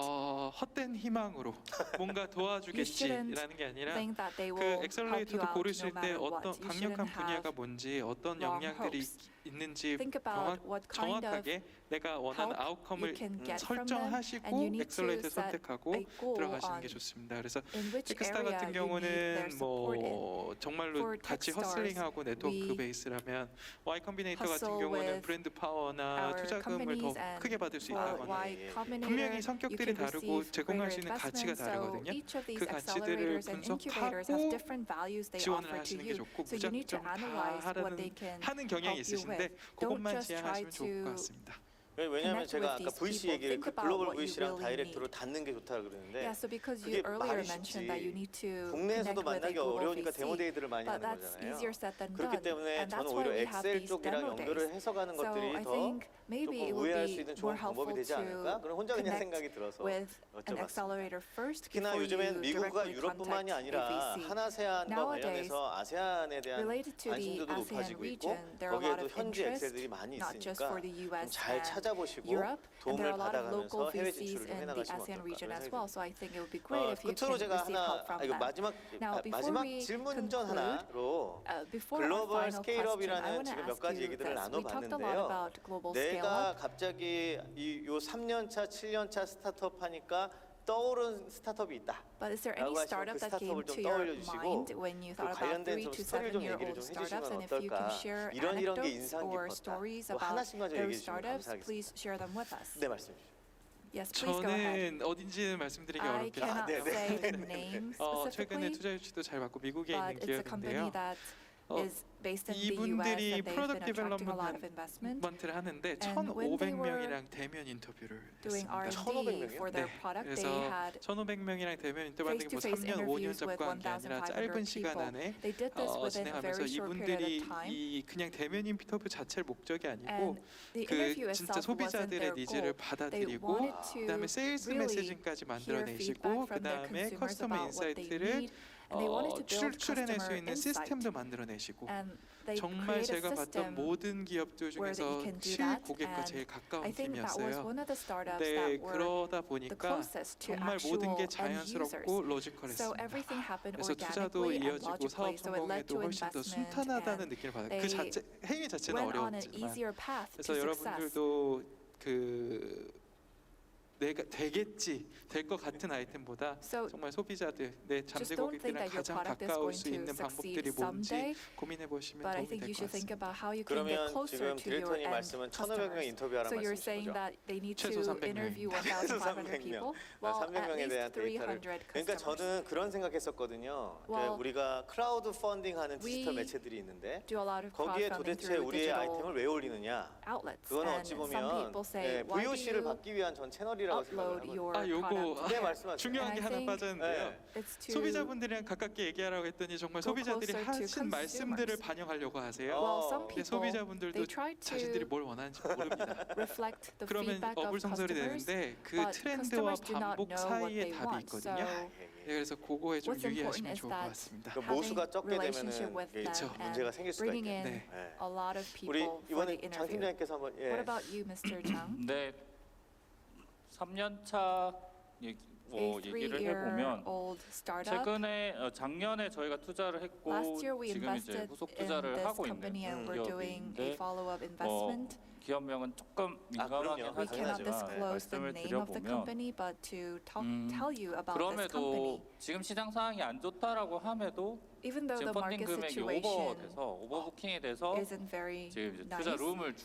헛된 희망으로 뭔가 도와주겠지라는 게 아니라
think that they
그
will help you
엑셀러레이터도
out
고르실
no
때
matter what.
어떤
You
강력한
shouldn't
분야가
have
뭔지 어떤
wrong
역량들이
hopes.
있는지
Think about what kind of
정확하게 내가 원하는
help
아웃컴을
you can get from them, and
설정하시고
you need to
엑셀러레이터
set
선택하고
a goal
들어가시는
on
게 좋습니다. 그래서
in which
텍스타
area
같은
you need their
경우는
support in.
뭐 정말로
For
같이
Techstars,
허슬링하고 네트워크
we
베이스라면 Y 컴비네이터 같은
hustle
경우는
with
브랜드 파워나
our
투자금을 더
companies and
크게 받을 수
for
있다거나
Y
예.
Combinator,
분명히
you
성격들이
can
다르고
receive
제공할
greater
수 있는 가치가
investment. So
다르거든요.
each of these
그 가치들을
accelerators and incubators have
분석하고
different values they
지원을
offer to
하시는 게
you.
좋고
So you need to
무작정 다
analyze what they can
하는 경향이
help you
있으신데
with.
그것만
Don't just try
지향하시면 좋을 것
to
같습니다.
왜냐하면
connect
제가
with
아까
these
VC
people.
얘기를
Think
그
about
글로벌
what you
VC랑
really
다이렉트로
need.
닿는 게 좋다 그러는데
Yeah, so because
그게
you earlier
말이
mentioned that you need to
국내에서도
connect with a
만나기
global
어려우니까
VC,
데모데이들을 많이
but
하는
that's
거잖아요.
easier said than
그렇기
done.
때문에
And
저는
that's why
오히려
we have
엑셀
these
쪽이랑
demo
연결을
days.
해서 가는
So
것들이
I
더
think maybe it
조금
would
우회할 수
be
있는 좋은
more
방법이
helpful
되지 않을까?
to
그런 혼자 그냥
connect
생각이 들어서
with an
여쭤봤습니다.
accelerator first
특히나
before
요즘엔
you
미국과
directly
유럽뿐만이
contact a
아니라
VC.
하나세안과
Nowadays,
관련해서 아세안에 대한
related to the
관심도도
ASEAN
높아지고 있고
region, there are a lot
거기에도
of
현지
interest,
엑셀들이 많이
not just
있으니까
for the
좀
US
잘
and
찾아보시고
Europe, and
도움을
there are a lot of local
받아가면서 해외
VCs
진출을 좀
in the
해나가시면
ASEAN
어떨까
region
그런
as
생각이
well.
듭니다.
So I think it would be great if you
끝으로
can
제가
receive help from
이거
them. Now, before
마지막
we
질문전
conclude,
하나로
before our
글로벌
final question, I
스케일업이라는
want to
지금 몇
ask
가지
you
얘기들을
this. We talked a lot
나눠봤는데요.
about global
내가
scale-up.
갑자기 요 3년차, 7년차 스타트업 하니까 떠오른 스타트업이 있다.
But is there any
라고 하시면
startup
그
that came
스타트업을 좀
to your
떠올려주시고
mind when you
그
thought about
관련된
3
좀
to
스토리를 좀 얘기를
7-year-old
좀
startups?
해주시면
And if you can
어떨까.
share
이런 게
anecdotes
인상
or
깊었다.
stories
뭐
about
하나씩만 좀
those
얘기해 주시면
startups,
감사하겠습니다.
please share them with us.
네, 말씀해 주시죠.
Yes, please go ahead.
저는 어딘지는 말씀드리기
I
어렵겠습니다.
cannot
네, 네.
say the name
최근에
specifically,
투자 유치도 잘 받고 미국에 있는
but it's a company
기업인데요.
that is based in the US
이분들이
and they've been
프로덕트
attracting a lot of investment.
디벨롭먼트를 하는데
And when they were
1,500명이랑 대면 인터뷰를
Doing
했습니다.
R&D for their
네,
product, they
그래서
had
1,500명이랑 대면 인터뷰하는 게 뭐
face-to-face
3년, 5년
interviews with
잡고 한 게 아니라
1,500
짧은 시간
people.
안에
They did this within a
진행하면서
very short period
이분들이
of time.
이 그냥 대면 인터뷰 자체를 목적이 아니고
And the
그
interview
진짜
itself wasn't
소비자들의
their
니즈를
goal. They
받아들이고
wanted to
그다음에 세일스
really
메시지까지
hear
만들어내시고
feedback from their
그다음에
consumers
커스터머
about what they
인사이트를
need, and they wanted to build
출출해낼 수
customer
있는
insight.
시스템도 만들어내시고
And they
정말
create a
제가 봤던
system
모든 기업들
where
중에서
you can do
실
that,
고객과
and
제일 가까운
I think that was
팀이었어요.
one of the startups
네,
that were
그러다
the
보니까
closest to
정말 모든
actual
게
end users.
자연스럽고
So
로지컬했습니다.
everything happened
그래서 투자도
organically and
이어지고 사업
logically. So it led
성공에도
to
훨씬 더
investment
순탄하다는
and
느낌을 받아요.
they
그 자체 행위 자체는
went on an
어려웠지만
easier path
그래서
to success.
여러분들도 그 내가 되겠지 될 것 같은 아이템보다
So
정말 소비자들 내 잠재
don't think
고객들이랑
that your
가장
product is
가까울
going
수
to
있는
succeed
방법들이 뭔지
someday,
고민해 보시면
but I
도움이
think
될
you
것
should think
같습니다.
about how you can get
그러면
closer
지금
to your
디렉터님
end
말씀은 1,500명
customers.
인터뷰하라는
So you're
말씀이신
saying
거죠?
that they need
최소
to
300
interview
명.
1,500 people? Well, at
300명에
least
대한 데이터를
300
그러니까
customers.
저는 그런 생각했었거든요.
Well,
우리가 크라우드 펀딩하는 디지털
we
매체들이 있는데
Do a lot of
거기에
crowdfunding
도대체
through
우리의
digital
아이템을 왜 올리느냐?
outlets.
그거는
And
어찌
some
보면
people say, why do
VOC를
you
받기 위한 전 채널이라고 방법이라고 생각을
upload
하거든요.
your
아, 요거
product.
네, 말씀하세요.
중요한 게
And I
하나
think
빠졌는데요.
네.
It's to
소비자분들이랑 가깝게 얘기하라고 했더니 정말
go
소비자들이
closer to
하신 말씀들을
consumers.
반영하려고 하세요.
Well, some
근데
people
소비자분들도
they try
자신들이
to
뭘 원하는지 모릅니다.
reflect the
그러면
feedback of
어불성설이
customers,
되는데 그
but
트렌드와
customers do not
반복
know what
사이에
they
답이
want.
있거든요.
So
네, 그래서 그거에 좀
what's important
유의하시면
is
좋을 것
that
같습니다.
그 모수가
having
적게
relationship
되면은
with
이게
them
그쵸.
문제가
and
생길 수가
bringing in
있겠네요.
네.
네.
a lot of
우리
people for the
이번에 장
interview.
팀장님께서 한번
What about you, Mr. Chang?
네, 3년 차
A
얘기를 해보면
3-year-old startup.
최근에 작년에 저희가 투자를 했고
Last year we
지금 이제
invested
후속
in
투자를
this
하고 있는
company and we're doing a
기업인데
follow-up investment.
기업명은 조금 민감하긴
그럼요.
We cannot
당연하죠.
disclose the
말씀을
name of the
드려보면
company, but to tell you about this
그럼에도
company,
지금 시장 상황이 안 좋다라고 함에도
even though
지금
the
펀딩
market
금액이
situation
오버부킹이 돼서
isn't very
지금 이제 투자
nice,
룸을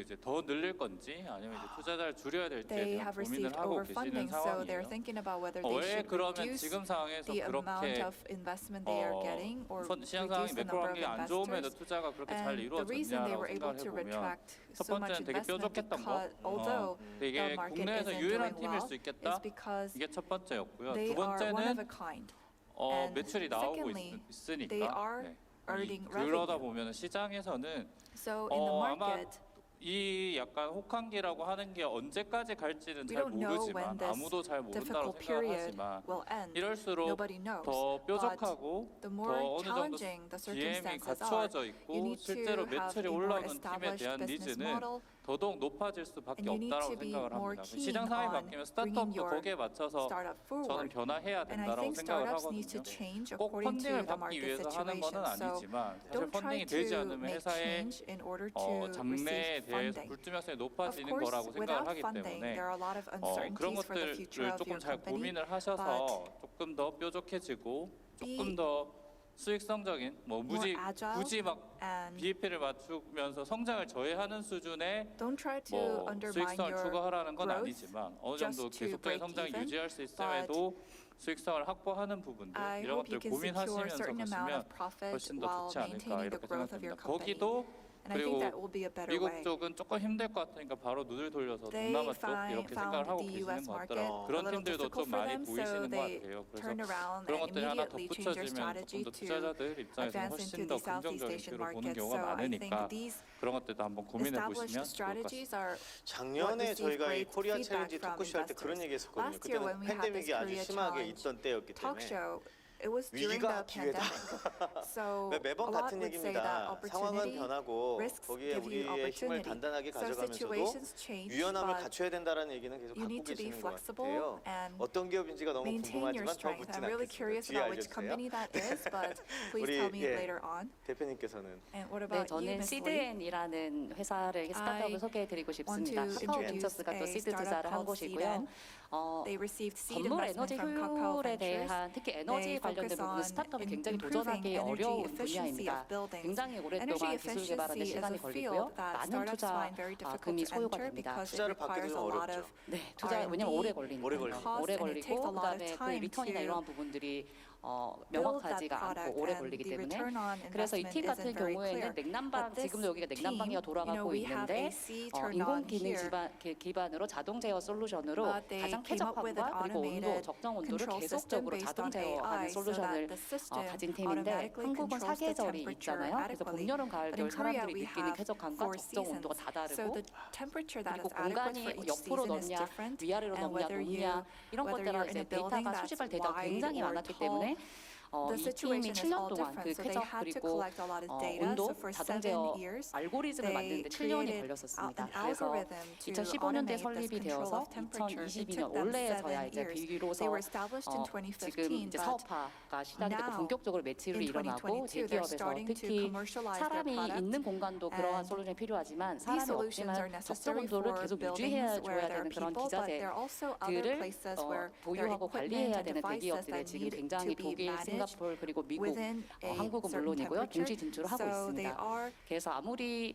이제 더 늘릴 건지 아니면 이제 투자자를 줄여야 될지에
they
대한
have
고민을
received
하고
overfunding,
계시는
so they're
상황이에요.
thinking about whether they
왜
should
그러면
reduce
지금 상황에서
the amount
그렇게
of investment they are getting or
시장 상황이
reduce the number
매크로한
of
게 안 좋음에도
investors.
투자가 그렇게 잘
And the reason they
이루어졌냐라고
were able
생각을
to
해보면
retract
첫
so much
번째는 되게
investment
뾰족했던 거.
because although
이게
the market
국내에서
isn't
유일한
doing
팀일
well,
수
is
있겠다.
because
이게 첫 번째였고요. 두
they are one of
번째는
a kind. And
매출이 나오고
secondly,
있으니까
they are earning
그러다
revenue.
보면 시장에서는
So in the
아마
market,
이 약간 혹한기라고 하는 게 언제까지 갈지는
we
잘
don't know when
모르지만
this
아무도 잘 모른다고
difficult
생각을
period
하지만
will end.
이럴수록
Nobody knows.
더 뾰족하고
The
더
more
어느 정도
challenging the
DM이
circumstances are,
갖추어져
you
있고
need
실제로
to have
매출이
a more
올라오는 팀에
established
대한
business
니즈는
model.
더더욱 높아질 수밖에
And you need
없다라고
to be
생각을
more
합니다.
keen
시장 상황이
on
바뀌면
bringing
스타트업도
your
거기에 맞춰서
startup
저는
forward.
변화해야
And I
된다라고
think
생각을
startups need to
하거든요.
change
꼭
according to
펀딩을
the
받기
market
위해서 하는
situation.
것은
So
아니지만 사실
don't try
펀딩이 되지
to
않으면
make
회사의
change in order to
장래에
receive
대해서
funding.
불투명성이
Of
높아지는
course,
거라고 생각을
without
하기
funding,
때문에
there are a lot of
그런
uncertainties for the future
것들을
of
조금
your
잘
company.
고민을 하셔서 조금 더 뾰족해지고 조금 더 수익성적인
more agile
굳이 막
and
BEP를 맞추면서 성장을 저해하는 수준의
don't try to undermine
수익성을
your
추구하라는 건
growth
아니지만 어느
just
정도
to
계속적인
break
성장을
even,
유지할 수 있음에도 수익성을 확보하는 부분들
I
이런
hope you
것들
can secure a
고민하시면서
certain amount
가시면
of profit
훨씬 더
while
좋지 않을까
maintaining the
이렇게
growth of your
생각됩니다.
company.
거기도
And I think
그리고
that will be a better
미국
way.
쪽은 조금 힘들 것 같으니까 바로 눈을 돌려서
They
동남아 쪽
found
이렇게 생각을 하고
the
계시는
US
것
market
같더라고요.
a
그런
little
팀들도
difficult
좀
for
많이
them, so
보이시는 것
they
같아요. 그래서
turned around
그런
and
것들이 하나
immediately changed their
덧붙여지면
strategy
조금 더
to
투자자들 입장에서
advance
훨씬
into
더
the Southeast
긍정적인
Asian
뷰로 보는
market.
경우가
So I think
많으니까
these
그런 것들도 한번 고민해
established
보시면 좋을 것
strategies
같습니다.
are
작년에
receive
저희가 이
great
코리아
feedback
챌린지
from
토크쇼 할 때 그런
investors.
얘기 했었거든요.
Last year when
그때는
we had
팬데믹이
this
아주
Korea
심하게
Challenge
있던 때였기
talk
때문에
show, it was during
위기가
the pandemic. So a
매번
lot
같은
would say that
얘기입니다. 상황은
opportunity,
변하고
risks
거기에
give you
우리의 힘을
opportunity.
단단하게
So
가져가면서도
situations change,
유연함을
but
갖춰야 된다는 얘기는 계속
you
갖고
need to be
계시는 것
flexible
같아요.
and
어떤 기업인지가 너무
maintain your
궁금하지만 더
strength.
묻진
I'm really
않겠습니다.
curious
뒤에
about which
알려주세요.
company that is, but please
우리,
tell me
예.
later on.
대표님께서는
And what
네,
about you,
저는
Ms. Lee?
시드엔이라는 회사를 스타트업을
I
소개해드리고
want
싶습니다.
to
카카오
introduce
벤처스가 또
a
시드
startup
투자를 한
called
곳이고요.
Seeden. They received seed
건물
investment
에너지
from Kakao
효율에
Ventures.
대한 특히 에너지
They
관련된
focus
부분은
on
스타트업이 굉장히
improving
도전하기
energy
어려운
efficiency
분야입니다.
of buildings.
굉장히
Energy
오랫동안 기술 개발하는
efficiency is
시간이
a
걸리고요.
field that
많은
startups
투자
find very difficult
금이
to
소요가
enter
됩니다.
because it
투자를 받기도
requires
좀
a lot
어렵죠.
of
네, 투자 왜냐면 오래 걸리니까
오래 걸리죠.
cost
오래
and it
걸리고
takes a lot of
그다음에 그
time
리턴이나
to
이러한 부분들이
build that
명확하지가
product
않고 오래
and
걸리기
the
때문에
return on
그래서 이
investment
팀 같은
isn't very
경우에는
clear.
냉난방
But this
지금도 여기가 냉난방이가
team,
돌아가고
we have
있는데
AC turned
인공
on
기능
here.
기반으로 자동 제어 솔루션으로
But they
가장
came up with an
쾌적함과 그리고 온도
automated
적정 온도를
control system
계속적으로
based
자동
on
제어하는
AI so
솔루션을
that the system
가진 팀인데
automatically
한국은
controls the
사계절이
temperature
있잖아요. 그래서 봄,
adequately.
여름, 가을,
But
겨울
in Korea
사람들이
we
느끼는
have
쾌적함과
four
적정 온도가
seasons.
다
So
다르고
the temperature that
그리고
is adequate
공간이
for each
옆으로
season is
넓냐
different.
위아래로
And
넓냐
whether
높냐 이런
whether
것 따라
you're in
이제
a building
데이터가
that's
수집할 데이터가
wide
굉장히
or
많았기
tall,
때문에
the
이 팀이
situation is
7년
all
동안
different.
그
So they
쾌적
had to
그리고
collect a lot of data.
온도
So for
자동
7
제어
years,
알고리즘을
they
만드는데 7년이
created
걸렸었습니다.
an
그래서
algorithm to
2015년도에
automate this
설립이
control
되어서
of temperature. It
2022년
took them
올해에서야
7
이제
years.
비로소
They were established in
지금
2015,
이제
but
사업화가 시작이 되고
now,
본격적으로 매출이
in
일어나고
2022, they're
대기업에서
starting to
특히
commercialize their
사람이
product.
있는 공간도 그러한
And
솔루션이 필요하지만
These
사람이
solutions are
없지만 적정
necessary
온도를
for
계속
buildings
유지해
where
줘야
there are
되는 그런
people, but there are also other
기자재들을
places where there are
보유하고
equipment
관리해야
and
되는
devices
대기업들이
that
지금
need
굉장히
to be
독일,
managed
싱가포르 그리고 미국,
within a
한국은
certain
물론이고요.
temperature.
동시 진출을 하고
So they
있습니다.
are
그래서 아무리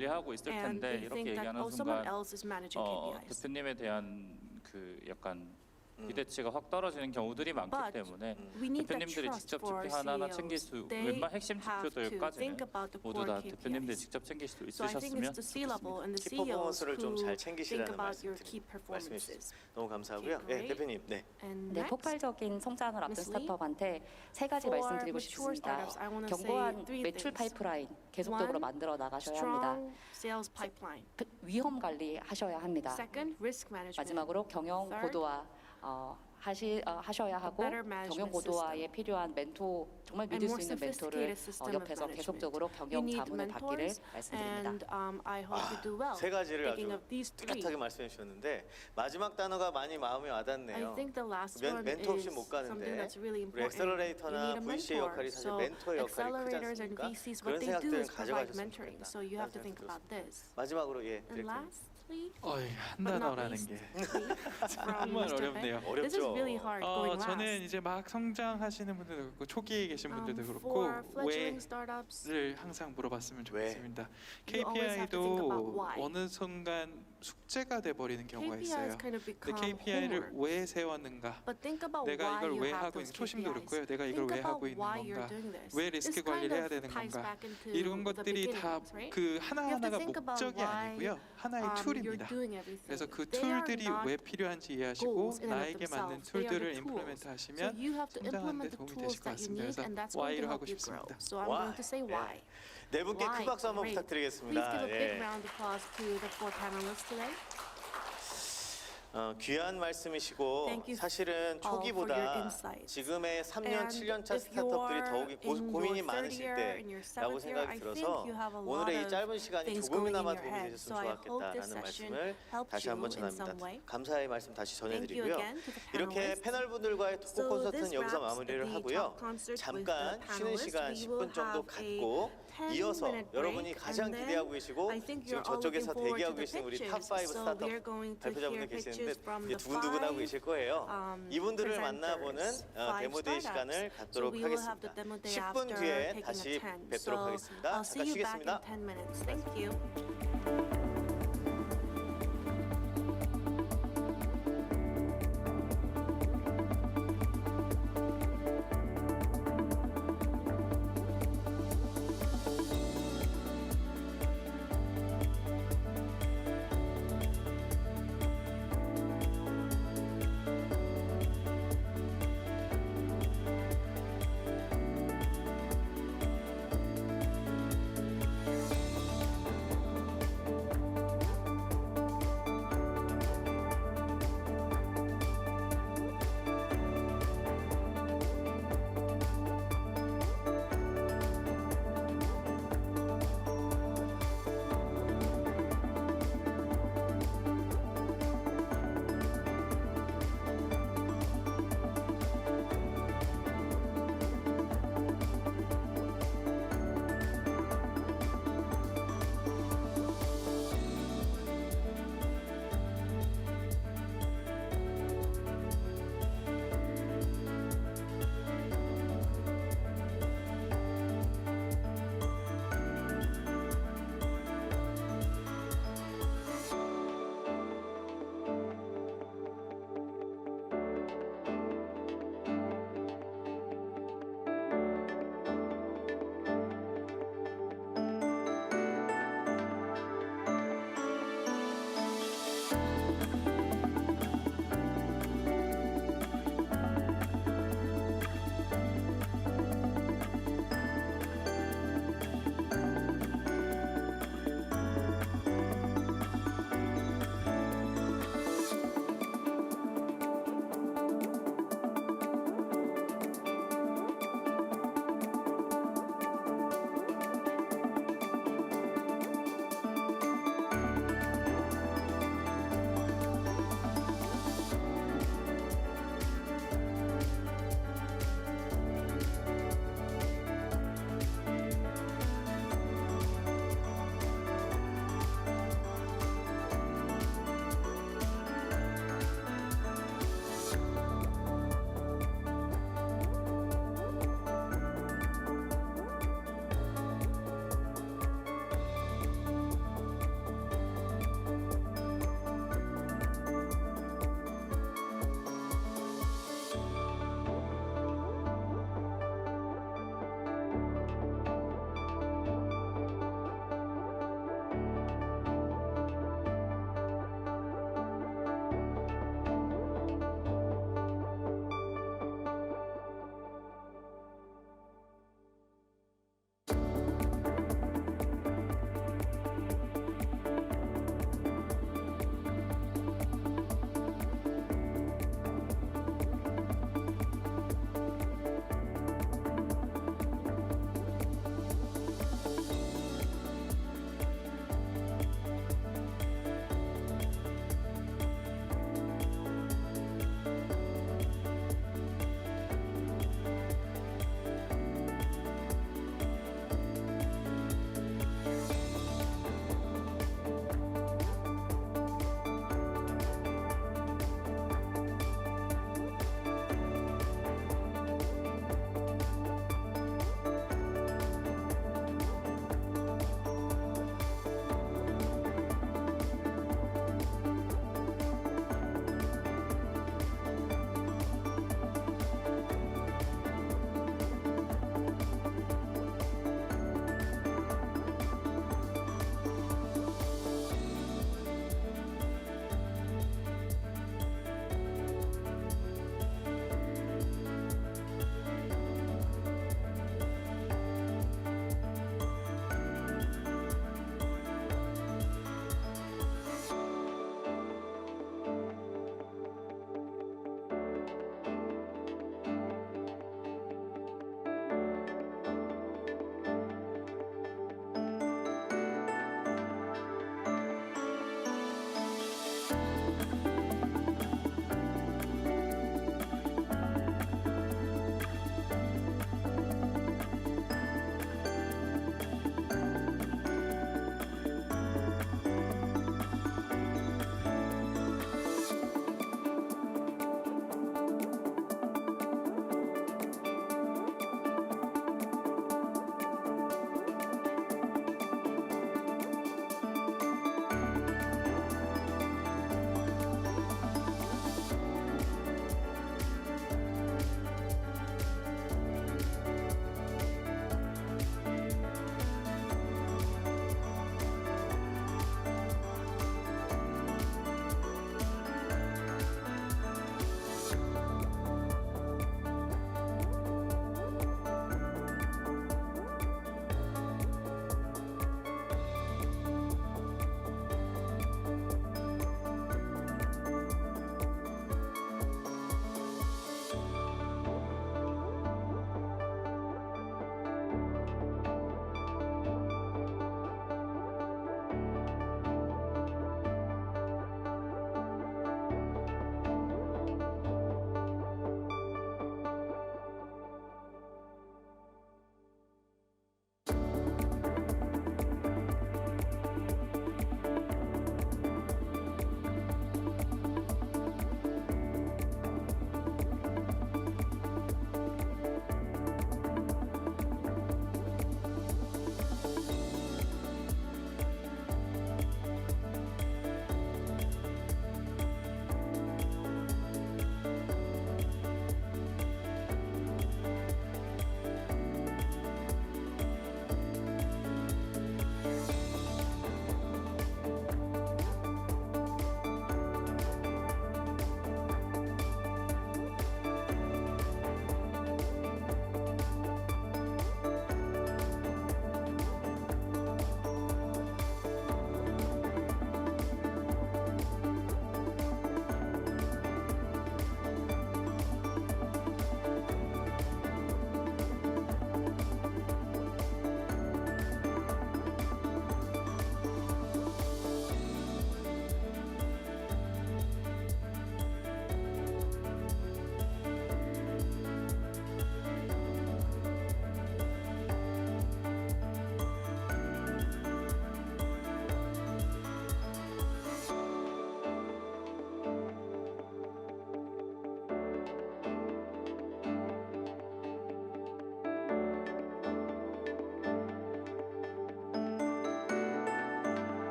관리하고 있을
and
텐데
they
이렇게
think that
얘기하는
someone
순간
else is managing KPIs.
대표님에 대한 그 약간 기대치가 확 떨어지는 경우들이 많기
But
때문에
we need that
대표님들이
trust
직접
for
지표 하나하나
CEOs.
챙길 수
They
웬만 핵심
have to
지표들까지는
think about the
모두
core
다 대표님들이
KPIs.
직접 챙길 수
So I think
있으셨으면
it's the C-level and the
키
CEOs
퍼포먼스를 좀 잘
who
챙기시라는
think about your key
말씀이시죠.
performances.
너무 감사하고요.
Okay,
네,
great.
대표님. 네.
And
네,
next,
폭발적인 성장을 앞둔
Miss Lee?
스타트업한테 세 가지
For
말씀드리고
mature
싶습니다.
startups, I wanna say
견고한
three
매출
things.
파이프라인 계속적으로
One,
만들어 나가셔야 합니다.
strong sales pipeline.
위험 관리하셔야 합니다.
Second, risk management.
마지막으로 경영
Third,
고도화 하셔야 하고
better management
경영 고도화에 필요한 멘토 정말 믿을 수
more
있는 멘토를
sophisticated system of
옆에서
management.
계속적으로
You
경영
need
자문을 받기를
mentors,
말씀드립니다.
and I hope you do well.
세 가지를
Thinking
아주
of these three.
뚜렷하게 말씀해 주셨는데 마지막 단어가 많이 마음에
I
와닿네요.
think the last
멘-
one
멘토 없이
is
못
something
가는데
that's really
우리
important.
엑셀러레이터나
You need a
VC의
mentor.
역할이 사실
So
멘토의 역할이 크지
accelerators and
않습니까?
VCs,
그런
what they do
생각들은
is provide
가져가셨으면
mentoring.
좋겠다.
So you have to
그런
think
생각이
about
들었습니다.
this.
마지막으로 예,
And
디렉터님.
lastly,
어이, 한
but not
단어라는
least,
게
from
정말
Mr.
어렵네요.
Beck. This is really hard going last.
저는 이제 막 성장하시는 분들도 그렇고 초기에 계신 분들도 그렇고
For fledgling startups,
왜를 항상 물어봤으면
왜?
좋겠습니다.
You always have to think about
KPI도
why.
어느 순간 숙제가 돼 버리는 경우가
KPIs
있어요.
kind of
근데
become
KPI를
homework.
왜 세웠는가?
But think about
내가
why
이걸
you
왜
have
하고
those
있는 초심도
KPIs.
그렇고요. 내가 이걸
Think
왜
about
하고 있는
why you're
건가?
doing this.
왜 리스크
This
관리를
kind
해야
of
되는
ties
건가?
back into
이런
the
것들이 다
beginnings, right?
그 하나하나가
think about
목적이
why,
아니고요. 하나의
You're
툴입니다.
doing everything.
그래서 그
They are
툴들이
not
왜 필요한지 이해하시고
goals in and of
나에게 맞는
themselves. They are
툴들을
the
임플리멘트
tools.
하시면
So you have to
성장하는 데
implement the
도움이
tools
되실 것
that you
같습니다.
need,
그래서
and that's going to
Y를
help
하고
you grow.
싶습니다.
So I'm going to say why.
네 분께 큰
Why?
박수 한번
Great. Please
부탁드리겠습니다.
give a big
예.
round of applause to the four panelists today.
귀한 말씀이시고
Thank you
사실은
all for your
초기보다
insights.
지금의 3년,
And
7년차
if
스타트업들이
you're
더욱이
in
고민이
your
많으실
third year, in your
때라고
seventh year,
생각이
I
들어서
think you have a lot
오늘의 이
of
짧은 시간이
things going
조금이나마
in your
도움이
head.
되셨으면
So I hope this
좋았겠다라는
session
말씀을
helped
다시
you
한번
in some
전합니다.
way.
감사의 말씀 다시
Thank you
전해드리고요.
again to the
이렇게
panelists.
패널분들과의 토크
So
콘서트는
this
여기서
wraps
마무리를
the
하고요.
talk concert with
잠깐
the
쉬는
panelists.
시간
We will
10분 정도
have a
갖고
10-minute
이어서
break,
여러분이 가장
and then
기대하고 계시고
I think
지금
you're all
저쪽에서
looking forward
대기하고
to the
계신 우리
pictures.
탑5
So
스타트업
we're going to
발표자분들
hear
계시는데
pictures from
이제
the
두근두근하고
five,
계실 거예요. 이분들을
presenters,
만나보는
five
데모데이 시간을
startups.
갖도록
So we will have the
하겠습니다.
demo day
10분
after
뒤에
taking
다시
a 10.
뵙도록
So
하겠습니다.
I'll
잠깐
see you back
쉬겠습니다.
in 10 minutes. Thank you.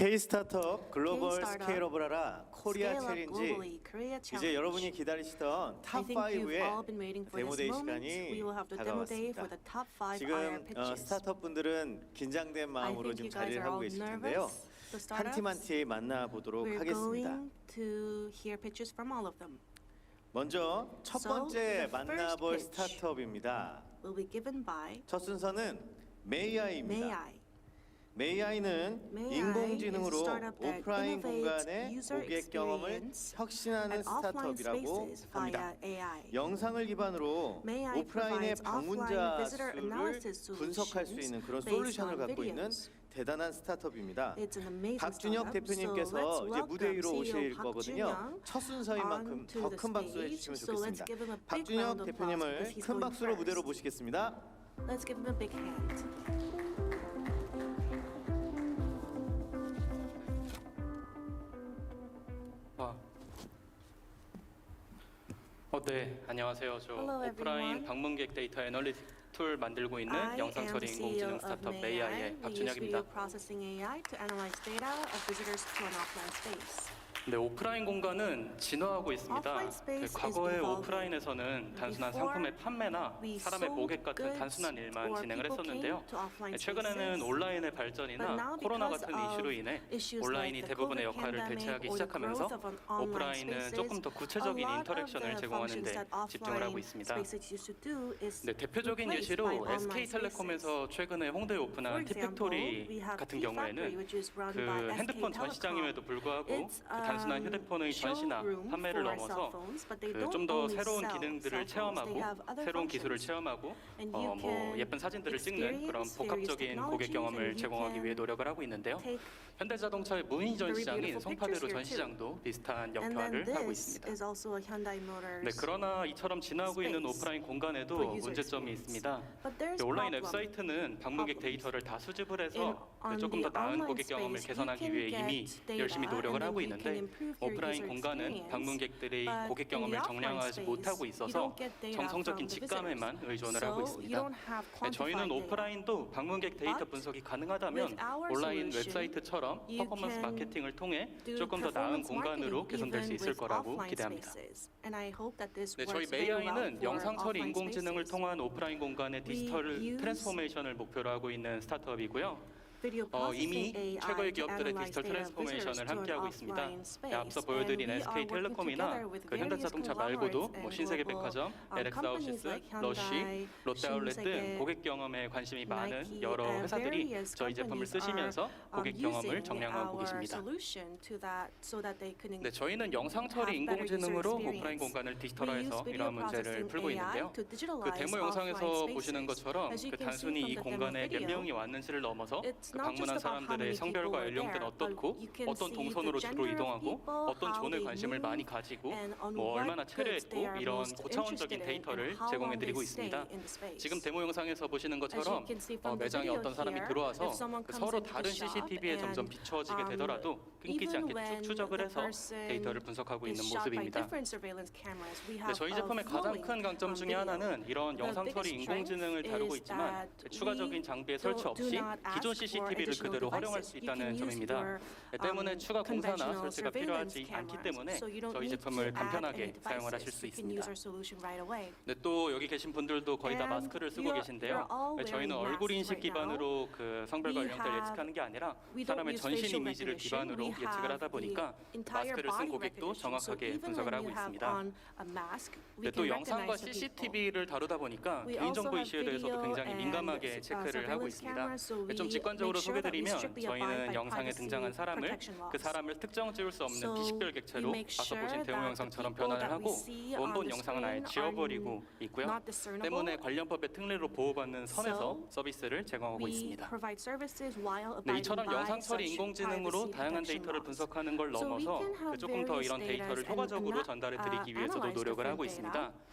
K 스타트업 글로벌
K-startup,
스케일업을 하라 코리아
Scale Up
챌린지.
Globally, Korea
이제
Challenge.
여러분이 기다리시던
I think you've
탑5의
all been waiting for
데모
this
데이
moment.
시간이
We will have the demo day for the top 5 IR
지금
pitches.
스타트업 분들은 긴장된
I
마음으로
think
지금
you guys
자리를
are
하고
all
계실 텐데요.
nervous. The
한 팀 한
startups.
팀 만나보도록
We're
하겠습니다.
going to hear pitches from all of them.
먼저 첫
So,
번째
the first
만나볼
pitch
스타트업입니다.
Will be given by
첫 순서는 메이아이입니다.
May.i.
메이아이는
May.i
인공지능으로
is a startup that
오프라인
innovates
공간의
user
고객 경험을
experience
혁신하는
at offline
스타트업이라고
spaces
합니다.
via AI.
영상을 기반으로
May.i
오프라인의
provides
방문자
offline visitor
수를
analysis
분석할 수 있는 그런
solutions
솔루션을
based
갖고
on
있는
videos.
대단한 스타트업입니다.
It's an amazing
박준혁
startup.
대표님께서
So
이제
let's
무대 위로
welcome
오실
CEO
거거든요.
박준영
첫 순서인 만큼
onto
더
the
큰 박수
stage.
해주시면
So let's
좋겠습니다.
give him a big round
박준혁
of applause
대표님을
because he's
큰
going
박수로 무대로
first.
모시겠습니다.
Let's give him a big hand.
네, 안녕하세요. 저
Hello,
오프라인
everyone.
방문객 데이터 애널리틱 툴 만들고 있는
I
영상
am
처리
the CEO
인공지능
of
스타트업
May.i.
메이아이의
We use video
박준혁입니다.
processing AI to analyze data of visitors to an offline space.
네, 오프라인 공간은 진화하고 있습니다.
Offline space is
과거의
evolving.
오프라인에서는 단순한
Before,
상품의 판매나
we
사람의
sold
모객 같은
goods
단순한 일만
or
진행을
people
했었는데요.
came to offline
최근에는
spaces.
온라인의
But
발전이나
now
코로나
because
같은
of
이슈로 인해
issues
온라인이
like the
대부분의
COVID
역할을
pandemic
대체하기
or the
시작하면서
growth of online
오프라인은
spaces,
조금 더 구체적인
a lot of
인터랙션을
the
제공하는
functions
데
that
집중을 하고
offline
있습니다.
spaces used to do is
네, 대표적인
replaced
예시로
by online
SK텔레콤에서 최근에 홍대에
For
오픈한
example,
티팩토리
we have
같은
Tea Factory,
경우에는
which is run
그
by
핸드폰
SK
전시장임에도 불구하고
It's
그 단순한 휴대폰의 전시나
showroom
판매를
for
넘어서
cell phones, but they
그
don't
좀 더
only
새로운
sell
기능들을
cell phones. They
체험하고
have other
새로운 기술을
functions.
체험하고
And you
뭐
can
예쁜 사진들을 찍는 그런
experience
복합적인
various
고객
technologies
경험을
and you
제공하기 위해
can
노력을 하고 있는데요.
take
현대자동차의 무인 전시장인
beautiful
송파대로
pictures here
전시장도 비슷한
And then
역할을 하고
this
있습니다.
is also a Hyundai Motors.
네, 그러나 이처럼 진화하고 있는
space
오프라인 공간에도
for user
문제점이
experience.
있습니다.
But there's
네, 온라인
problem.
웹사이트는 방문객
problems.
데이터를 다 수집을
In-
해서
on
조금 더
the
나은
online
고객 경험을
space,
개선하기
you
위해
can
이미
get data
열심히 노력을
and
하고
then you can
있는데
improve your
오프라인
user
공간은
experience.
방문객들의
But
고객
in the
경험을
offline
정량하지
space,
못하고
you
있어서
don't get data
정성적인
from the
직감에만 의존을
So
하고
you
있습니다.
don't have
네, 저희는
quantified data.
오프라인도 방문객 데이터
But
분석이 가능하다면
with our
온라인
solution,
웹사이트처럼
you
퍼포먼스
can
마케팅을 통해
do
조금 더 나은
performance
공간으로
marketing
개선될 수
even
있을
with
거라고
offline
기대합니다.
spaces. And I hope that this
네, 저희
works very well
메이아이는
for
영상 처리
offline
인공지능을
spaces.
통한 오프라인 공간의 디지털
use
트랜스포메이션을 목표로 하고 있는 스타트업이고요.
Video processing
이미
AI
최고의
to
기업들의
analyze
디지털
data of
트랜스포메이션을
visitors to an
함께하고 있습니다.
offline space.
앞서
And
보여드린
we are
SK텔레콤이나
working together with
그
various
현대자동차
conglomerates
말고도 뭐
and
신세계백화점,
global,
LX
companies
아웃시스,
like
러쉬,
Hyundai,
롯데아울렛 등
신세계,
고객 경험에 관심이 많은
Nike,
여러 회사들이
various
저희 제품을
companies
쓰시면서 고객 경험을
using
정량하고
our
계십니다.
solution to that so that they can
네, 저희는 영상 처리
have better user
인공지능으로
experience.
오프라인 공간을
We
디지털화해서
use video
이러한 문제를
processing
풀고
AI
있는데요.
to
그
digitalize
데모 영상에서
offline
보시는
spaces.
것처럼
As you
그
can
단순히
see
이
from the
공간에
demo
몇
video,
명이 왔는지를 넘어서
it's
그
not just
방문한
about how
사람들의
many people
성별과
are
연령대는
there,
어떻고
but you can
어떤
see
동선으로
the
주로
gender of
이동하고
people,
어떤
how
존에
they
관심을
move,
많이 가지고
and on
뭐
what
얼마나
goods
체류했고
they are
이런
most
고차원적인
interested in
데이터를
and how long
제공해드리고
they stay
있습니다.
in the space.
지금 데모 영상에서 보시는
As
것처럼
you can see from the
매장에
video
어떤 사람이
here,
들어와서
if someone comes
서로
into the
다른
shop
CCTV에 점점
and,
비춰지게 되더라도 끊기지
even
않게
when
쭉 추적을
the
해서
person
데이터를 분석하고 있는
is shot by
모습입니다.
different surveillance cameras, we
네,
have
저희
a
제품의 가장
flowing,
큰 강점 중에
video.
하나는 이런
The
영상 처리
biggest
인공지능을
strength
다루고
is
있지만
that
추가적인
we
장비의 설치
do
없이
not ask
기존
for
CCTV를
additional
그대로 활용할
devices.
수
You
있다는
can use
점입니다.
your,
네, 때문에 추가 공사나
conventional
설치가
surveillance
필요하지 않기
cameras.
때문에
So you don't
저희
need
제품을
to add
간편하게
any
사용을 하실
devices.
수
You can use
있습니다.
our solution right away.
네, 또 여기 계신 분들도 거의 다
And
마스크를 쓰고
you're
계신데요.
all
네, 저희는
wearing
얼굴
masks
인식
right now.
기반으로 그 성별과
We
연령대를
have-
예측하는 게 아니라
We don't
사람의
use
전신
facial
이미지를
recognition.
기반으로
We
예측을
have
하다 보니까
the entire
마스크를 쓴
body
고객도
recognition. So
정확하게
even
분석을
when
하고
you have
있습니다.
on a mask, we
네, 또
can
영상과
recognize the people.
CCTV를 다루다 보니까
We
개인정보
also have
이슈에 대해서도
video
굉장히
and,
민감하게 체크를 하고
surveillance
있습니다.
cameras, so
좀
we
직관적으로
make sure that we
소개드리면
strictly abide
저희는
by
영상에
privacy
등장한 사람을
protection laws.
그 사람을 특정 지울 수 없는
So
비식별
we
객체로
make
앞서
sure
보신 데모
that
영상처럼
the people
변환을
that we
하고
see on
원본
the
영상은 아예
screen
지워버리고
are
있고요.
not discernible.
때문에 관련법의 특례로 보호받는 선에서
So
서비스를 제공하고
We
있습니다.
provide services while
네,
abiding
이처럼
by
영상 처리
such
인공지능으로
privacy
다양한
protection
데이터를
laws.
분석하는 걸
So we
넘어서
can have
조금 더
various
이런 데이터를
datas and
효과적으로
ana-
전달해 드리기 위해서도
analyze
노력을 하고
different
있습니다.
data.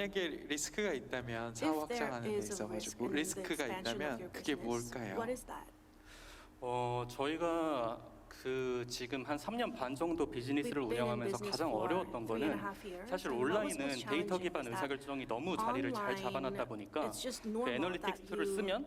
만약에 리스크가 있다면 사업 확장하는 데 있어가지고 리스크가 있다면 그게 뭘까요?
저희가 그 지금 한 3년 반 정도 비즈니스를 운영하면서 가장 어려웠던 거는 사실 온라인은 데이터 기반 의사결정이 너무 자리를 잘 잡아놨다 보니까 그 애널리틱스 툴을 쓰면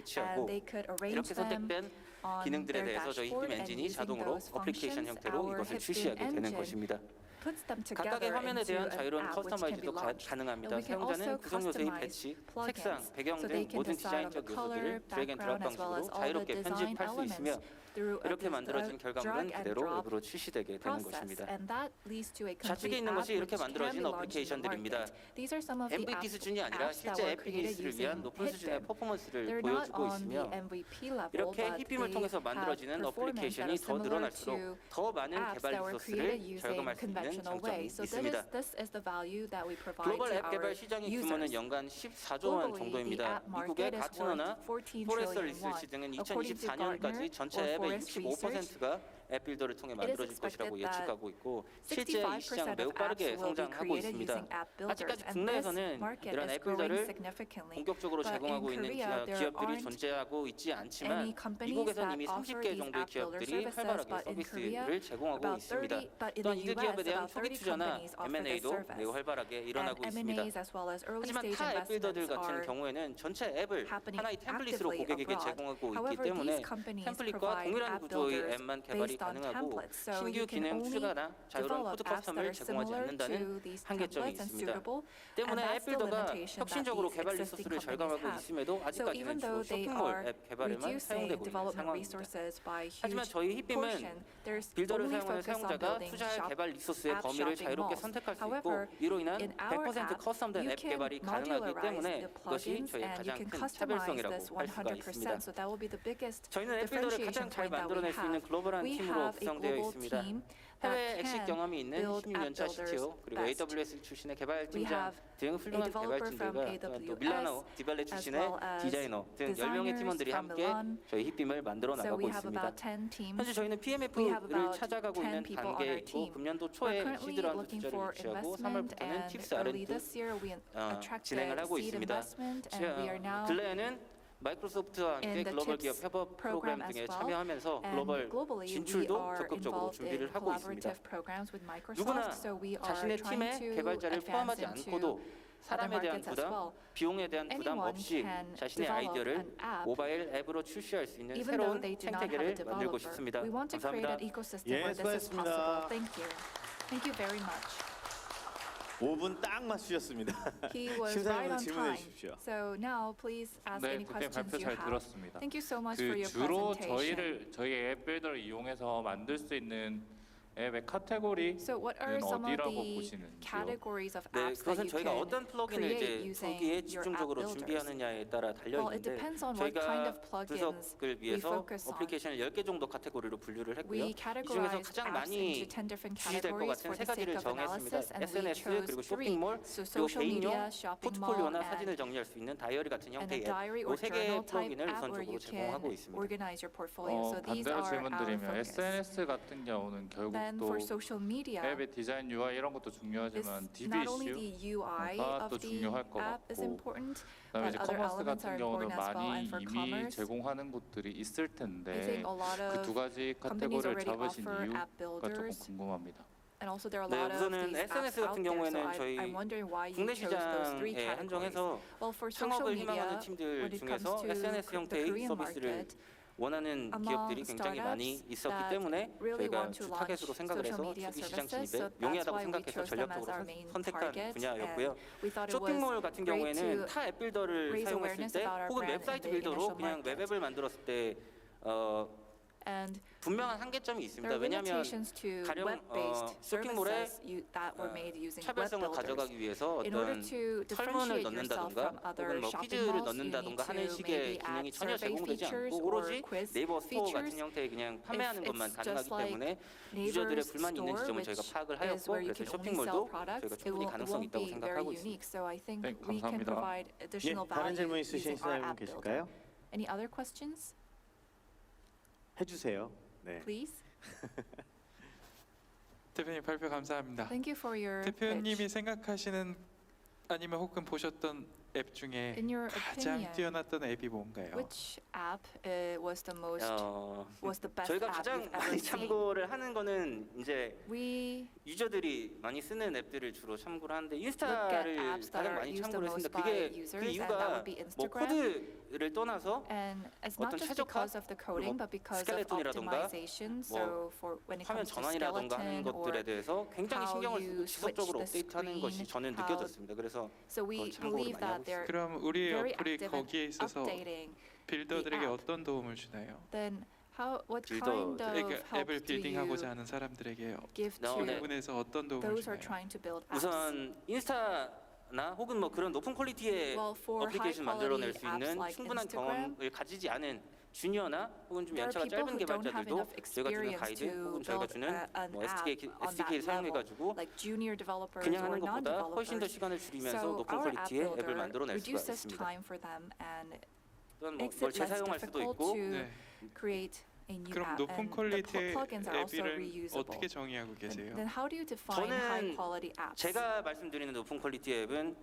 배치하고
they could arrange
이렇게
them
선택된
on
기능들에
their
대해서 저희
dashboard
힙빔
and
엔진이
using
자동으로
those
어플리케이션
functions,
형태로
our
이것을
HipBeam
출시하게 되는
engine
것입니다.
puts them together
각각의 화면에
into
대한
an
자유로운
app which can be
커스터마이즈도
launched.
가능합니다.
And we can
사용자는
also
구성 요소의
customize
배치,
plugins,
색상, 배경
so they
등
can
모든
decide on the
디자인적
color,
요소들을 드래그 앤 드랍
background, as well
방식으로
as all the
자유롭게
design
편집할 수 있으며
elements through
이렇게 만들어진 결과물은
drag and
그대로
drop
앱으로 출시되게 되는
process,
것입니다.
and that leads to a
좌측에
complete
있는
app
것이 이렇게
which can
만들어진
be launched in the
어플리케이션들입니다.
market. These are some of the
MVP 수준이 아니라
apps that
실제
were
앱
created
비즈니스를 위한
using
높은 수준의
HitBIM.
퍼포먼스를
They're not
보여주고
on
있으며
the MVP level,
이렇게
but
힙빔을
they
통해서
have
만들어지는
performance that
어플리케이션이
is
더
similar
늘어날수록
to
더 많은
apps
개발
that were
리소스를
created using
절감할 수 있는
conventional
장점이
ways. So
있습니다.
this is the value that we provide
글로벌
to
앱 개발
our
시장의 규모는
users.
연간 14조 원
Globally, the
정도입니다.
app
미국의
market is
가트너나
worth 14
포레스터
trillion
리서치
won.
등은
According to
2024년까지
Gartner
전체
or
앱의
Forrest Research,
65%가 앱 빌더를 통해
it is
만들어질 것이라고
expected that
예측하고 있고 실제 이 시장
65%
매우
of apps
빠르게
will be
성장하고
created
있습니다.
using app builders,
아직까지
and this
국내에서는
market
이런
is
앱
growing
빌더를
significantly.
본격적으로
But in
제공하고 있는
Korea, there
기업들이
aren't
존재하고 있지 않지만
any companies
미국에선
that
이미
offer
30개
these
정도의
app builder
기업들이
services,
활발하게
but in Korea,
서비스를 제공하고
about
있습니다.
30, but in
또한
the
이들 기업에
US,
대한
about
초기
30
투자나
companies offer this
M&A도
service.
매우 활발하게 일어나고
And
있습니다.
M&As as well as early
하지만
stage
타 앱 빌더들
investments
같은
are
경우에는 전체 앱을
happening
하나의 템플릿으로
actively
고객에게
abroad.
제공하고 있기
However,
때문에
these companies
템플릿과
provide
동일한
app
구조의
builders
앱만 개발이
based on
가능하고
templates. So
신규
you can
기능
only
추가나 자유로운
develop
코드
apps that
커스텀을
are
제공하지
similar
않는다는
to these
한계점이
templates and
있습니다.
suitable. And
때문에 앱
that's the
빌더가
limitation that
혁신적으로
these
개발
existing
리소스를
companies
절감하고
have.
있음에도
So
아직까지는
even
주로
though they
쇼핑몰
are
앱 개발에만
reducing
사용되고 있는
development
상황입니다.
resources by
하지만
huge
저희 힙빔은
portion, there's
빌더를
only
사용하는
focus on
사용자가
building
투자할
shop
개발 리소스의
app
범위를
shopping
자유롭게
malls.
선택할 수 있고
However,
이로 인한
in our
100%
app,
커스텀된
you
앱
can
개발이 가능하기 때문에
modularize the
그것이
plugins
저희의
and you
가장
can
큰
customize
차별성이라고
this
할 수가 있습니다.
100%. So that will be the biggest
저희는 앱 빌더를
differentiation
가장 잘
point that we
만들어낼 수 있는
have.
글로벌한
We
팀으로
have a
구성되어
global
있습니다.
team
해외
that
엑식
can
경험이 있는
build
16년차
app builders
CTO 그리고
best.
AWS 출신의
We
개발팀장
have
등
a
훌륭한
developer from
개발진들과 또한 또
AWS,
밀라노 디발레
as
출신의
well as
디자이너 등 10명의
designers
팀원들이
from
함께
Milan.
저희 힙빔을 만들어
So
나가고
we have
있습니다.
about 10 teams.
현재 저희는
We have
PMF를
about
찾아가고
10
있는
people on
단계에
our
있고
team.
금년도
We're
초에
currently
시드라운드
looking
투자를
for
유치하고
investment
3월부터는
and
팁스
early
R&D
this year we attracted
진행을 하고
seed
있습니다.
investment and we are now
근래에는 마이크로소프트와 함께
in the
글로벌 기업
TIPS
협업
program
프로그램
as
등에
well.
참여하면서
And
글로벌
globally, we
진출도
are
적극적으로
involved in
준비를 하고 있습니다.
collaborative programs with
누구나
Microsoft. So we are
자신의
trying
팀에
to
개발자를
advance
포함하지
into
않고도 사람에 대한
markets as
부담,
well.
비용에 대한 부담
Anyone
없이
can
자신의
develop
아이디어를
an app
모바일 앱으로 출시할 수 있는
even though
새로운
they do not have a
생태계를 만들고
developer.
싶습니다.
We want to create
감사합니다.
an ecosystem
예,
where this is
수고하셨습니다.
possible. Thank you. Thank you very much.
5분 딱 맞추셨습니다.
He was right
심사위원
on
질문해
time.
주십시오.
So now please ask
네,
any
그때
questions
발표
you
잘
have.
들었습니다.
Thank you so much for
그
your
주로
presentation.
저희 앱 빌더를 이용해서 만들 수 있는 앱의 카테고리는
So what are some of
어디라고
the
보시는지요?
categories of
네,
apps that
그것은
you
저희가
can
어떤 플러긴을
create
이제
using
후기에
your app
집중적으로
builders?
준비하느냐에 따라 달려
Well, it
있는데
depends on what kind
저희가
of plugins
분석을
we
위해서
focus on.
어플리케이션을 10개 정도 카테고리로 분류를 했고요.
We
이 중에서
categorized
가장
apps
많이
into 10 different
주시될 것
categories
같은
for
세
the
가지를
sake of
정했습니다.
analysis, and we
SNS
chose
그리고
3.
쇼핑몰
So
그리고
social
개인용
media, shopping mall,
포트폴리오나
and
사진을 정리할 수 있는 다이어리 같은
and a
형태의
diary
앱,
or
이세 개의
journal type
플러긴을
app where
우선적으로
you
제공하고
can
있습니다.
organize your portfolio. So these
반대로
are our
질문드리면
focus.
SNS 같은 경우는 결국
Then
또
for social media,
앱의 디자인 UI 이런 것도
it's
중요하지만 DB
not only
이슈
the UI
가 또
of the
중요할 것
app is
같고
important,
그다음에 이제
but other
커머스
elements
같은
are
경우는
important as well.
많이
And for
이미
commerce,
제공하는 곳들이 있을
I
텐데
think a lot
그 두
of
가지
companies
카테고리를
already
잡으신
offer
이유가
app
조금
builders,
궁금합니다.
and also there are a
네,
lot of
우선은
these apps
SNS
out
같은
there. So
경우에는 저희
I'm wondering why you
국내
chose those three
시장에
categories.
한정해서
Well, for social
창업을
media,
희망하는 팀들
when it comes
중에서
to
SNS
the
형태의
Korean
서비스를
market,
원하는
among
기업들이 굉장히 많이
startups
있었기
that
때문에
really
저희가
want to
주
launch
타겟으로 생각을 해서
social media
초기 시장
services,
진입에
so that's
용이하다고
why we
생각해서
chose them as
전략적으로
our main
선택한
target.
분야였고요.
We thought it was
쇼핑몰 같은
great
경우에는
to
타 앱 빌더를
raise
사용했을
awareness
때
about our
혹은
brand in
웹사이트
the
빌더로
initial
그냥
market.
웹앱을 만들었을 때
And
분명한 한계점이 있습니다.
there are
왜냐하면
limitations to
가령
web-based
쇼핑몰에
services that were made using web
차별성을
builders.
가져가기 위해서
In order
어떤
to
설문을
differentiate yourself
넣는다든가
from other
혹은 뭐
shopping
퀴즈를
malls, you need
넣는다든가 하는
to
식의
maybe
기능이
add
전혀
survey
제공되지
features
않고
or
오로지
quiz
네이버 스토어 같은
features.
형태의 그냥 판매하는
If
것만
it's
가능하기
just like
때문에
Naver's
유저들의 불만이 있는
store,
지점을
which
저희가 파악을
is
하였고
where you
그래서
can only
쇼핑몰도
sell products,
저희가
it
충분히 가능성이
won't
있다고
be very
생각하고 있습니다.
unique. So I think
네,
we can
감사합니다.
provide
예,
additional
다른 질문
value
있으신
using our
시사님
app builder.
계실까요?
Any other questions,
해주세요. 네.
please?
대표님 발표 감사합니다.
Thank you for your
대표님이
pitch.
생각하시는 아니면 혹은 보셨던 앱 중에
In your
가장
opinion,
뛰어났던 앱이 뭔가요?
which app was the most was the best
저희가
app
가장
you've ever
많이
seen?
참고를 하는 거는 이제
We
유저들이 많이 쓰는 앱들을 주로 참고를 하는데
look at
인스타를
apps that
가장
are
많이
used the
참고를
most
했습니다.
by
그게 그
users, and that
이유가
would be
뭐
Instagram.
코드를 떠나서
And it's
어떤
not just
최적화,
because of the coding, but because of
스켈레톤이라던가
optimization.
뭐
So for when it
화면
comes to
전환이라던가 하는
skeleton
것들에
or
대해서 굉장히
how
신경을
you
쓰고 지속적으로
switch the
업데이트하는 것이
screen,
저는
how-
느껴졌습니다. 그래서
so we
그걸 참고를
believe
많이 하고
that they're
그럼 우리
very
어플이
active
거기에
in
있어서
updating.
빌더들에게
app.
어떤 도움을 주나요?
Then what
빌더,
kind of
그러니까
help
앱을
do you
빌딩하고자 하는 사람들에게
give
네.
to
그 부분에서 어떤 도움을
those who are
주나요?
trying to build apps?
우선 인스타나 혹은 뭐 그런 높은 퀄리티의
Well, for
어플리케이션
high
만들어낼
quality
수 있는
apps like
충분한
Instagram,
경험을 가지지 않은 주니어나 혹은 좀
there are
연차가
people
짧은
who don't have
개발자들도
enough
저희가 주는
experience
가이드
to
혹은 저희가
build
주는
an
뭐
app
SDK를
on that level,
사용해가지고
like junior developers
그냥
or
하는 것보다 훨씬 더
non-developers.
시간을 줄이면서
So
높은
our app
퀄리티의 앱을
builder
만들어낼 수가
reduces
있습니다.
time for them and
또한 뭐
makes
그걸
it less
재사용할 수도
difficult
있고
to
네.
create a new
그럼
app.
높은
And the
퀄리티의
plugins are also
앱을
reusable.
어떻게 정의하고 계세요?
Then how do you define high
저는
quality apps?
제가 말씀드리는 높은 퀄리티 앱은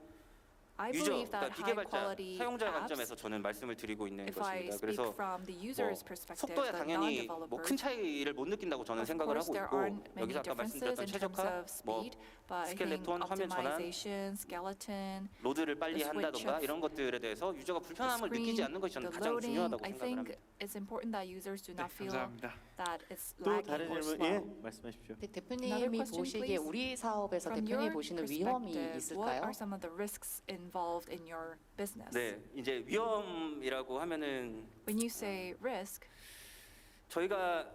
I
유저,
believe
그러니까
that high
비개발자,
quality
사용자
apps,
관점에서 저는 말씀을 드리고 있는
if I
것입니다.
speak
그래서
from the
뭐
user's perspective,
속도야
the
당연히 뭐
non-developers,
큰 차이를 못 느낀다고 저는
of
생각을
course
하고
there
있고
aren't many
여기서 아까
differences
말씀드렸던
in terms
최적화,
of
뭐
speed, but I think
스켈레톤, 화면 전환,
optimization, skeleton,
로드를 빨리
the switch
한다던가
of
이런 것들에 대해서 유저가
the
불편함을 느끼지
screen,
않는 것이 저는
the
가장
loading,
중요하다고
I
생각을
think
합니다.
it's important that users do
네,
not feel
감사합니다.
that it's
또
lagging
다른
or
질문
slow.
예 말씀하십시오.
네,
Another
대표님이
question,
보시기에
please.
우리 사업에서
From
대표님이
your
보시는 위험이
perspective, what
있을까요?
are some of the risks involved in your business?
네, 이제 위험이라고 하면은
When you say risk,
저희가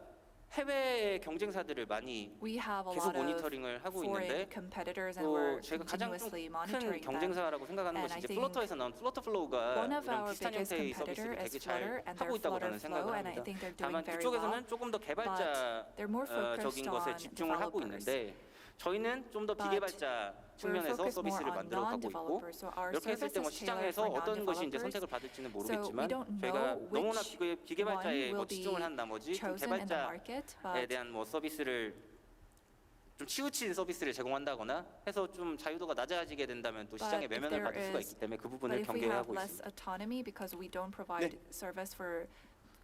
해외 경쟁사들을 많이
we have a
계속
lot of
모니터링을 하고
foreign
있는데
competitors and
또
we're
제가 가장 좀
continuously
큰
monitoring them.
경쟁사라고 생각하는
And
것이
I
이제
think
플러터에서 나온 플러터 플로우가
One of
이런
our
비슷한
biggest
형태의
competitor
서비스를
is
되게
Flutter,
잘
and
하고
they're
있다고
Flutter
저는
Flow,
생각을
and I
합니다.
think they're doing
다만
very
그쪽에서는
well.
조금 더
they're more focused
개발자적인 것에
on
집중을 하고
developers.
있는데 저희는 좀 더
But
비개발자
We're
측면에서
focused more
서비스를
on
만들어 가고 있고
non-developers, so our
이렇게 했을
service
때 뭐
is tailored
시장에서
for
어떤 것이 이제
non-developers.
선택을 받을지는
So we
모르겠지만
don't
저희가
know
너무나
which
비개발자에
one
뭐
will be
치중을 한 나머지 좀
chosen in the
개발자에
market, but
대한 뭐 서비스를 좀 치우친 서비스를 제공한다거나 해서 좀 자유도가 낮아지게 된다면 또 시장에
But if
외면을
there
받을 수가
is-
있기 때문에 그
But
부분을
if we have
경계하고
less
있습니다.
autonomy because we don't provide service for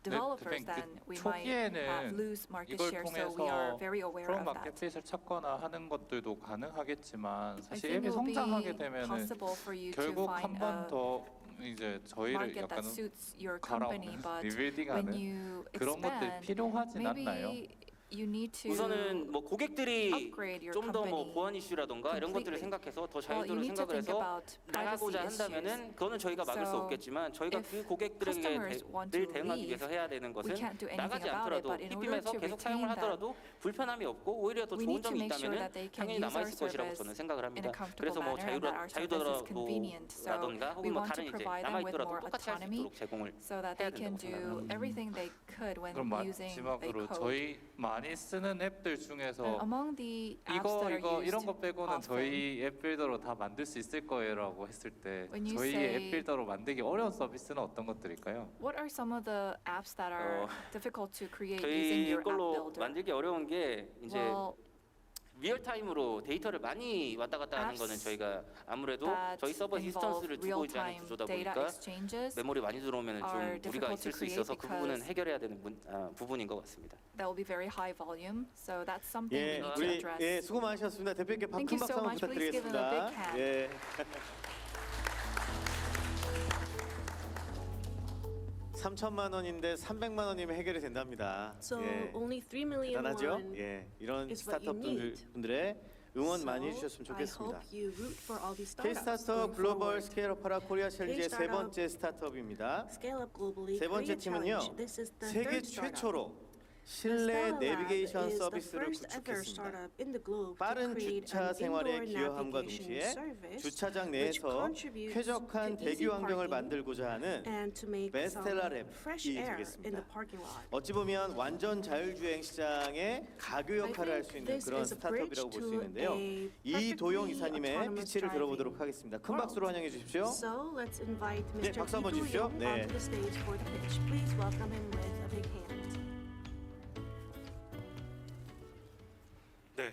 developers,
대표님,
then we
초기에는
might lose market
이걸
share. So we are
통해서
very aware
프로
of that.
마켓핏을 찾거나 하는 것들도 가능하겠지만
I
사실
think
앱이
it will
성장하게
be
되면은
possible for you to
결국 한
find
번
a
더 이제 저희를
market that
약간
suits your
갈아
company, but when
리빌딩하는
you
그런 것들이
expand,
필요하진 않나요?
maybe you need to
우선은 뭐 고객들이
upgrade your
좀 더 뭐
company
보안 이슈라던가 이런 것들을
completely.
생각해서 더
Well, you
자유도를
need to
생각을
think
해서
about
나가고자
privacy
한다면은
issues.
그거는 저희가 막을 수
So
없겠지만 저희가
if
그 고객들에게
customers want
늘
to
대응하기
leave,
위해서 해야 되는
we
것은
can't do anything
나가지
about it,
않더라도
but in order
PBM에서
to
계속
retain
사용을
them,
하더라도 불편함이 없고 오히려 더
we
좋은
need to
점이
make sure
있다면은
that they can
당연히
use
남아
our
있을 것이라고
service
저는 생각을
in a
합니다.
comfortable
그래서 뭐
manner and that our service is convenient. So
자유도라던가
we
혹은 뭐
want to
다른 이제
provide them
남아
with
있더라도
more
똑같이 할 수
autonomy
있도록 제공을
so that
해야
they can
된다고 생각합니다.
do everything they could when
그럼
using a
마지막으로
code.
저희 많이 쓰는 앱들
And
중에서
among the apps that are
이거
used
이런 거 빼고는
often,
저희 앱 빌더로 다 만들 수 있을 거예요라고 했을 때
When you
저희
say-
앱 빌더로 만들기 어려운 서비스는 어떤 것들일까요?
what are some of the apps that are difficult to create using
저희
your app
걸로
builder?
만들기 어려운 게 이제
Well,
리얼타임으로 데이터를 많이 왔다 갔다 하는
apps
거는 저희가 아무래도
that
저희 서버
involve
인스턴스를 두고 있지 않은
real-time
구조다
data
보니까
exchanges
메모리 많이 들어오면 좀
are
무리가
difficult
있을
to
수 있어서 그
create
부분은
because
해결해야 되는 부분인 것 같습니다.
that will be very high volume. So that's something
예,
we need to
우리
address.
예 수고 많으셨습니다. 대표님께
Thank
큰
you
박수
so
한번
much. Please give him a
부탁드리겠습니다.
big hand.
예. 3천만 원인데 300만 원이면 해결이 된답니다.
So
예.
only 3 million
대단하죠?
won.
예, 이런
is what you need.
스타트업분들의 응원
So
많이 해주셨으면
I
좋겠습니다.
hope you root for all these startups
K-스타트업
going
글로벌
forward.
스케일업하라 코리아 챌린지의 세
K-startup
번째 스타트업입니다.
Scale up globally.
세 번째
Korea
팀은요,
Challenge. This is the
세계
third startup.
최초로
The
실내
Stella Lab
내비게이션
is the
서비스를
first ever
구축했습니다.
startup in the globe to
빠른
create
주차
an
생활에
indoor
기여함과
navigation
동시에
service
주차장
which
내에서
contributes
쾌적한
to
대기
easy
환경을
parking
만들고자 하는
and to make
베스텔라
some fresh
랩이
air in
되겠습니다.
the parking lot.
어찌 보면 완전 자율주행 시장의 가교 역할을 할 수 있는
this
그런
is a bridge
스타트업이라고 볼 수
to
있는데요.
a
이도용
perfectly
이사님의
autonomous
피치를
driving
들어보도록 하겠습니다. 큰
world.
박수로 환영해 주십시오.
So let's invite
네,
Mr.
박수 한번
Lee
주십시오.
Do-young
네.
onto the stage for the pitch. Please welcome him with a big hand.
네,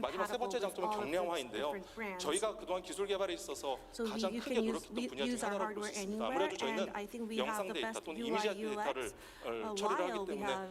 마지막 세 번째 장점은 경량화인데요. 저희가 그동안 기술 개발에 있어서 가장 크게 노력했던 분야 중 하나라고 볼 수 있습니다. 아무래도 저희는 영상 데이터 또는 이미지 데이터를 처리를 하기 때문에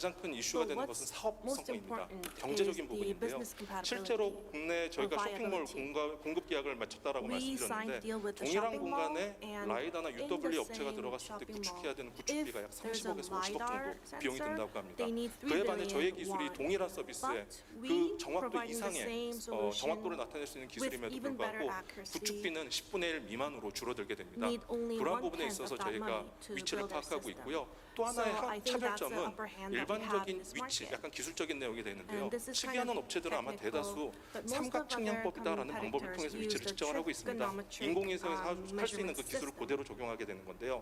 가장 큰 이슈가 되는 것은 사업성입니다. 경제적인 부분인데요. 실제로 국내 저희가 쇼핑몰 공급 계약을 마쳤다라고 말씀드렸는데 동일한 공간에 라이다나 UW 업체가 들어갔을 때 구축해야 되는 구축비가 약 30억에서 50억 정도 비용이 든다고 합니다. 그에 반해 저희 기술이 동일한 서비스에 그 정확도 이상의 정확도를 나타낼 수 있는 기술임에도 불구하고 구축비는 10분의 1 미만으로 줄어들게 됩니다. 그러한 부분에 있어서 저희가 위치를 파악하고 있고요. 또 하나의 차별점은 일반적인 위치, 약간 기술적인 내용이 되는데요. 시기하는 업체들은 아마 대다수 삼각 측량법이다라는 방법을 통해서 위치를 측정을 하고 있습니다. 인공위성에서 할 수 있는 그 기술을 그대로 적용하게 되는 건데요.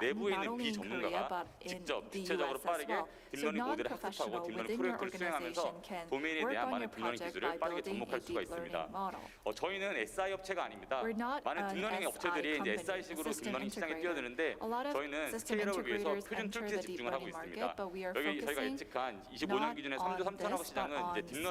내부에
not
있는
only in Korea
비전문가가
but in
직접
the
주체적으로
US as
빠르게
well. So
딥러닝 코드를 학습하고
non-professional
딥러닝
within your
프로젝트를 수행하면서
organization can
도메인에
work
대한
on
많은
your
딥러닝
project
기술을
by
빠르게
building
접목할
a
수가
deep learning
있습니다.
model.
저희는 SI 업체가 아닙니다.
We're not
많은
an
딥러닝
SI
업체들이 이제
company,
SI식으로
system
딥러닝 시장에
integrator.
뛰어드는데
A lot of
저희는
system
스케일업을 위해서
integrators
표준
enter
툴kit에
the deep
집중을 하고
learning
있습니다.
market, but we are
여기 저희가
focusing
예측한 25년
not
기준의
on
3조 3천억
this,
시장은
but
이제
on
딥러닝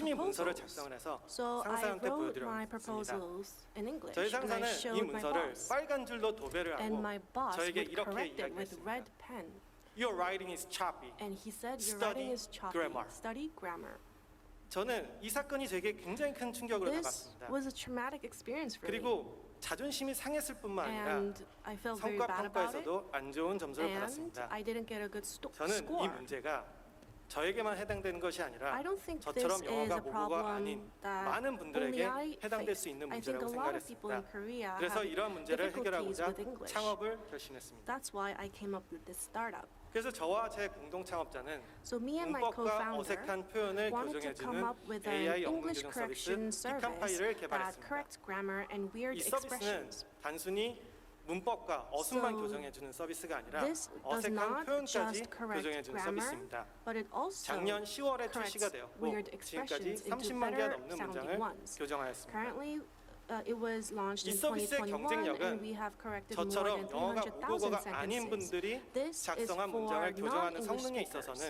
열심히 문서를
proposals.
작성을 해서
So I
상사한테
wrote my
보여드렸습니다.
proposals in English,
저희
and I
상사는 이
showed my
문서를
boss.
빨간 줄로 도배를
And
하고
my boss
저에게
would
이렇게
correct it with
이야기했습니다.
red pen.
Your writing is choppy.
And he said, your
Study
writing is choppy.
grammar.
Study grammar.
저는 이 사건이 제게 굉장히 큰 충격으로
This
다가왔습니다.
was a traumatic experience for me.
그리고 자존심이 상했을 뿐만 아니라
And I felt very
성과
bad about it.
평가에서도 안 좋은 점수를
And
받았습니다.
I didn't get a good
저는 이
score.
문제가 저에게만 해당되는 것이 아니라
I don't think this
저처럼
is
영어가
a
모국어가 아닌
problem that
많은
only
분들에게
I
해당될 수
face.
있는
I think
문제라고
a lot of people in
생각했습니다.
Korea
그래서
have
이러한 문제를
difficulties
해결하고자
with English.
창업을 결심했습니다.
That's why I came up with this startup.
그래서 저와 제 공동 창업자는
So me and my
문법과
co-founder
어색한 표현을
wanted to come
교정해주는
up with an
AI 영문
English
교정
correction
서비스
service
피칸파이를
that
개발했습니다.
corrects grammar and weird
이 서비스는
expressions.
단순히 문법과 어순만
So
교정해주는 서비스가 아니라
this does
어색한
not
표현까지
just correct
교정해주는
grammar,
서비스입니다.
but it also
작년 10월에 출시가
corrects
되었고
weird
지금까지
expressions into
30만 개가
better
넘는
sounding
문장을
ones.
교정하였습니다.
Currently, it was launched
이
in
서비스의
2021,
경쟁력은
and we have corrected more
저처럼
than
영어가
300,000
모국어가 아닌
sentences.
분들이
This is
작성한
for
문장을 교정하는
non-English
성능에
speakers.
있어서는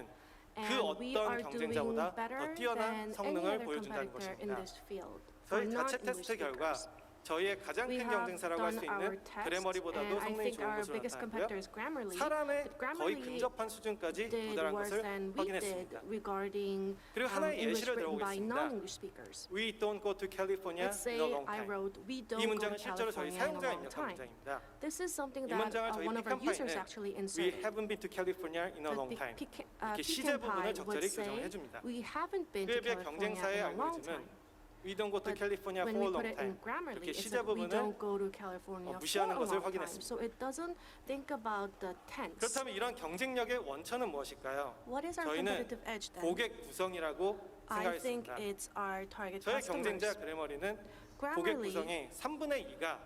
그
And we
어떤
are doing
경쟁자보다 더
better
뛰어난
than any
성능을
other
보여준다는
competitor in
것입니다.
this field. For
저희 자체
non-English
테스트 결과
speakers.
저희의 가장
We
큰
have
경쟁사라고 할 수
done our
있는
tests,
그래머리보다도
and I
성능이
think
좋은
our
것으로
biggest
나타났고요.
competitor is Grammarly.
사람의
But
거의
Grammarly
근접한 수준까지
did
도달한
worse
것을
than we did
확인했습니다.
regarding
그리고 하나의
English
예시를
written by
들어보겠습니다.
non-English speakers.
We don't go to California
Let's
in
say
a long
I
time.
wrote, we don't
이
go to
문장은 실제로 저희
California in a
사용자
long
입력한
time.
문장입니다.
This is something
이
that
문장을 저희
one of our users actually
피칸파이는 We
inserted.
haven't been to California in a
The
long time. 이렇게 시제
Pecan
부분을
Pie
적절히
would
교정을
say,
해줍니다.
we haven't been
그에
to
비해
California
경쟁사의
in a long
알고리즘은
time.
We don't go to
But
California
when
for
we
a
put
long
it
time.
in Grammarly,
이렇게
it
시제
said we
부분을
don't go to California for
무시하는
a
것을
long time.
확인했습니다.
So it doesn't think about the tense.
그렇다면 이런 경쟁력의 원천은 무엇일까요?
What is our
저희는
competitive edge then?
고객 구성이라고
I think
생각했습니다.
it's our target
저희 경쟁자
customers.
그래머리는 고객
Grammarly
구성의 3분의 2가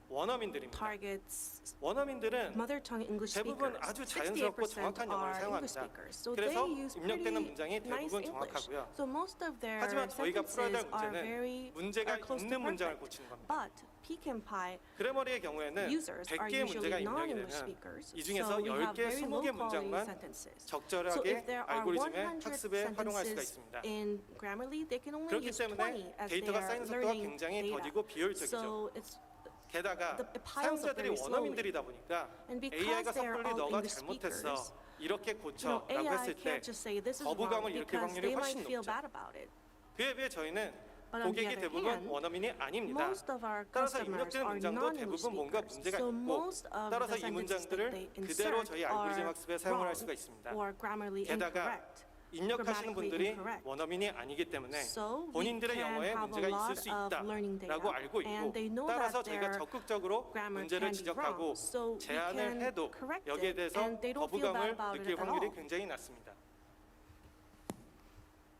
원어민들입니다.
targets
원어민들은
mother tongue English
대부분
speakers.
아주 자연스럽고
68%
정확한 영어를
are English
사용합니다.
speakers. So
그래서
they use
입력되는
pretty
문장이
nice
대부분
English.
정확하고요.
So most of their
하지만 저희가 풀어야 될
sentences are
문제는 문제가
close to
있는 문장을
perfect.
고치는 겁니다.
But Pecan Pie
그래머리의 경우에는
users are
100개의 문제가
usually
입력이
non-English
되면
speakers.
이 중에서
So we have
10개,
very low
20개
quality
문장만
sentences. So
적절하게
if there are
알고리즘의
100
학습에 활용할 수가
sentences
있습니다.
in Grammarly, they can only
그렇기
use
때문에
20 as
데이터가
their
쌓이는 속도가
learning
굉장히
data.
더디고 비효율적이죠.
So it's
게다가
it piles up
사용자들이
very slowly.
원어민들이다 보니까
And because
AI가
they are
섣불리
all
너가
English
잘못했어
speakers,
이렇게
You know,
고쳐라고
AI
했을 때
can't just say this is wrong
거부감을 일으킬
because
확률이
they might
훨씬
feel
높죠.
bad about it.
그에 비해 저희는
But on the
고객이
other
대부분
hand,
원어민이 아닙니다.
most of our
따라서
customers
입력되는
are
문장도
non-English
대부분 뭔가
speakers.
문제가
So
있고
most of
따라서
the
이
sentences
문장들을
that they
그대로
insert
저희 알고리즘
are
학습에 사용을 할
wrong
수가 있습니다.
or grammarly
게다가
incorrect.
입력하시는 분들이
incorrect.
원어민이 아니기 때문에
So we
본인들의
can
영어에
have a
문제가 있을
lot
수
of learning data,
있다라고 알고
and they
있고
know
따라서
that
저희가
their
적극적으로
grammar
문제를
can be
지적하고
wrong. So we
제안을
can
해도
correct
여기에
it,
대해서
and they don't feel bad
거부감을
about
느낄
it at
확률이
all.
굉장히 낮습니다.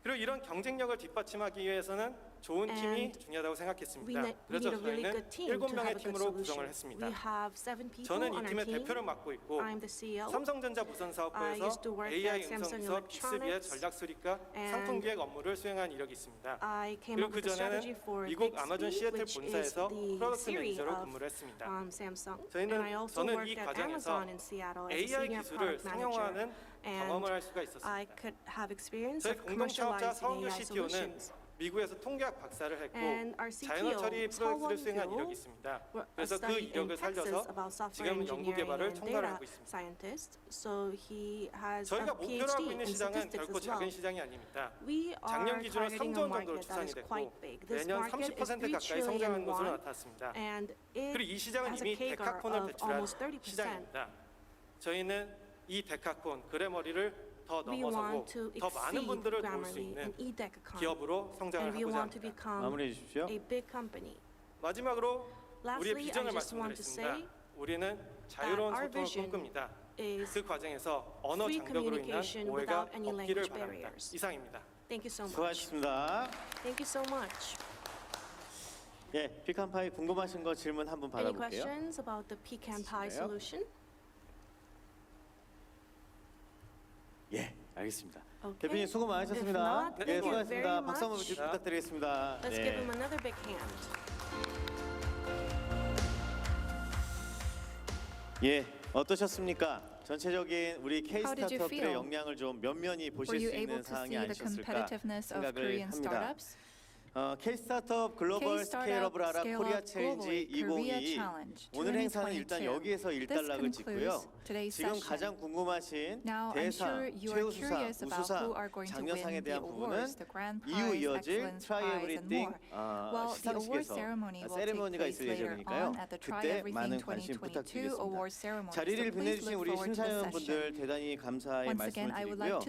그리고 이런 경쟁력을 뒷받침하기 위해서는 좋은 팀이
And
중요하다고
We
생각했습니다.
need
그래서
a really
저희는
good team to have
7명의
a good
팀으로 구성을
solution.
했습니다.
We have 7 people
저는 이
on our
팀의
team.
대표를 맡고 있고
I'm the CEO.
삼성전자 무선
I
사업부에서
used to work
AI
at Samsung
음성 기술, 익스비의
Electronics,
전략 수립과
and
상품 기획 업무를 수행한 이력이 있습니다.
I came
그리고
up
그
with a strategy
전에는
for
미국 아마존
Bixby,
시애틀
which is
본사에서
the
프로덕트
Siri
매니저로
of
근무를 했습니다.
Samsung.
저희는-
And I also
저는
worked
이
at
과정에서
Amazon in Seattle as a
AI
senior
기술을
product manager.
상용화하는 경험을
And
할 수가
I
있었습니다.
could have experience
저희
of
공동 창업자
commercializing
서원규
AI
CTO는
solutions.
미국에서 통계학 박사를 했고
And our CTO,
자연어 처리 프로젝트를 수행한
서원규,
이력이 있습니다.
were
그래서 그
studied in
이력을
Texas
살려서
about software
지금 연구
engineering
개발을
and
총괄을
data
하고 있습니다.
scientist. So he has a
저희가 목표로 하고
PhD
있는
in
시장은
statistics
결코
as
작은
well.
시장이 아닙니다.
We
작년
are
기준으로
targeting
3조
a
원 정도로
market that
추산이
is
됐고
quite big. This
내년
market is
30%
3
가까이 성장한
trillion
것으로
won,
나타났습니다.
and
그리고 이
it
시장은
has
이미
a CAGR
데카콘을
of
배출한
almost 30%.
시장입니다. 저희는 이 데카콘 그래머리를 더
We
넘어서고
want to
더 많은
exceed
분들을 도울 수
Grammarly
있는
and eDecacon,
기업으로 성장을
and we
하고자
want to
합니다.
become
마무리해 주십시오.
a big company.
마지막으로 우리의
Lastly, I
비전을
just want to say
말씀드리겠습니다. 우리는 자유로운
our
소통을
vision
꿈꿉니다.
is
그 과정에서 언어
free
장벽으로 인한
communication
오해가
without any
없기를
language
바랍니다.
barriers.
이상입니다.
Thank you so much.
수고하셨습니다.
Thank you so much.
예, 피칸파이 궁금하신 거 질문 한번
Any
받아볼게요.
questions about the Pecan Pie
있으신가요?
solution?
예, 알겠습니다.
Okay.
대표님 수고 많으셨습니다.
If not,
예,
thank you
수고하셨습니다.
very
박수 한번
much.
부탁드리겠습니다.
Let's
네.
give him another big hand.
예, 어떠셨습니까? 전체적인 우리 K
How did you
스타트업들의
feel?
역량을 좀 면면히
Were
보실
you
수
able
있는
to see
상황이
the
아니셨을까
competitiveness of
생각을
Korean
합니다.
startups?
K-스타트업 글로벌 스케일업을 알아 코리아 챌린지 2022 오늘 행사는 일단 여기에서 일단락을 짓고요. 지금 가장 궁금하신 대상, 최우수상, 우수상, 장려상에 대한 부분은 이후 이어질 Try Everything 시상식에서 세레머니가 있을 예정이니까요. 그때 많은 관심 부탁드리겠습니다. 자리를 빛내주신 우리 심사위원분들 대단히 감사의 말씀을 드리고요.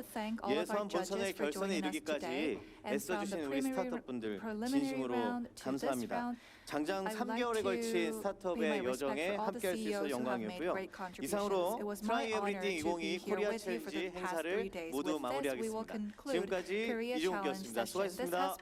예선, 본선의 결선에 이르기까지 애써주신 우리 스타트업분들 진심으로 감사합니다. 장장 3개월에 걸친 스타트업의 여정에 함께할 수 있어서 영광이었고요. 이상으로 Try Everything 2022 코리아 챌린지 행사를 모두 마무리하겠습니다. 지금까지 이종욱이었습니다. 수고하셨습니다.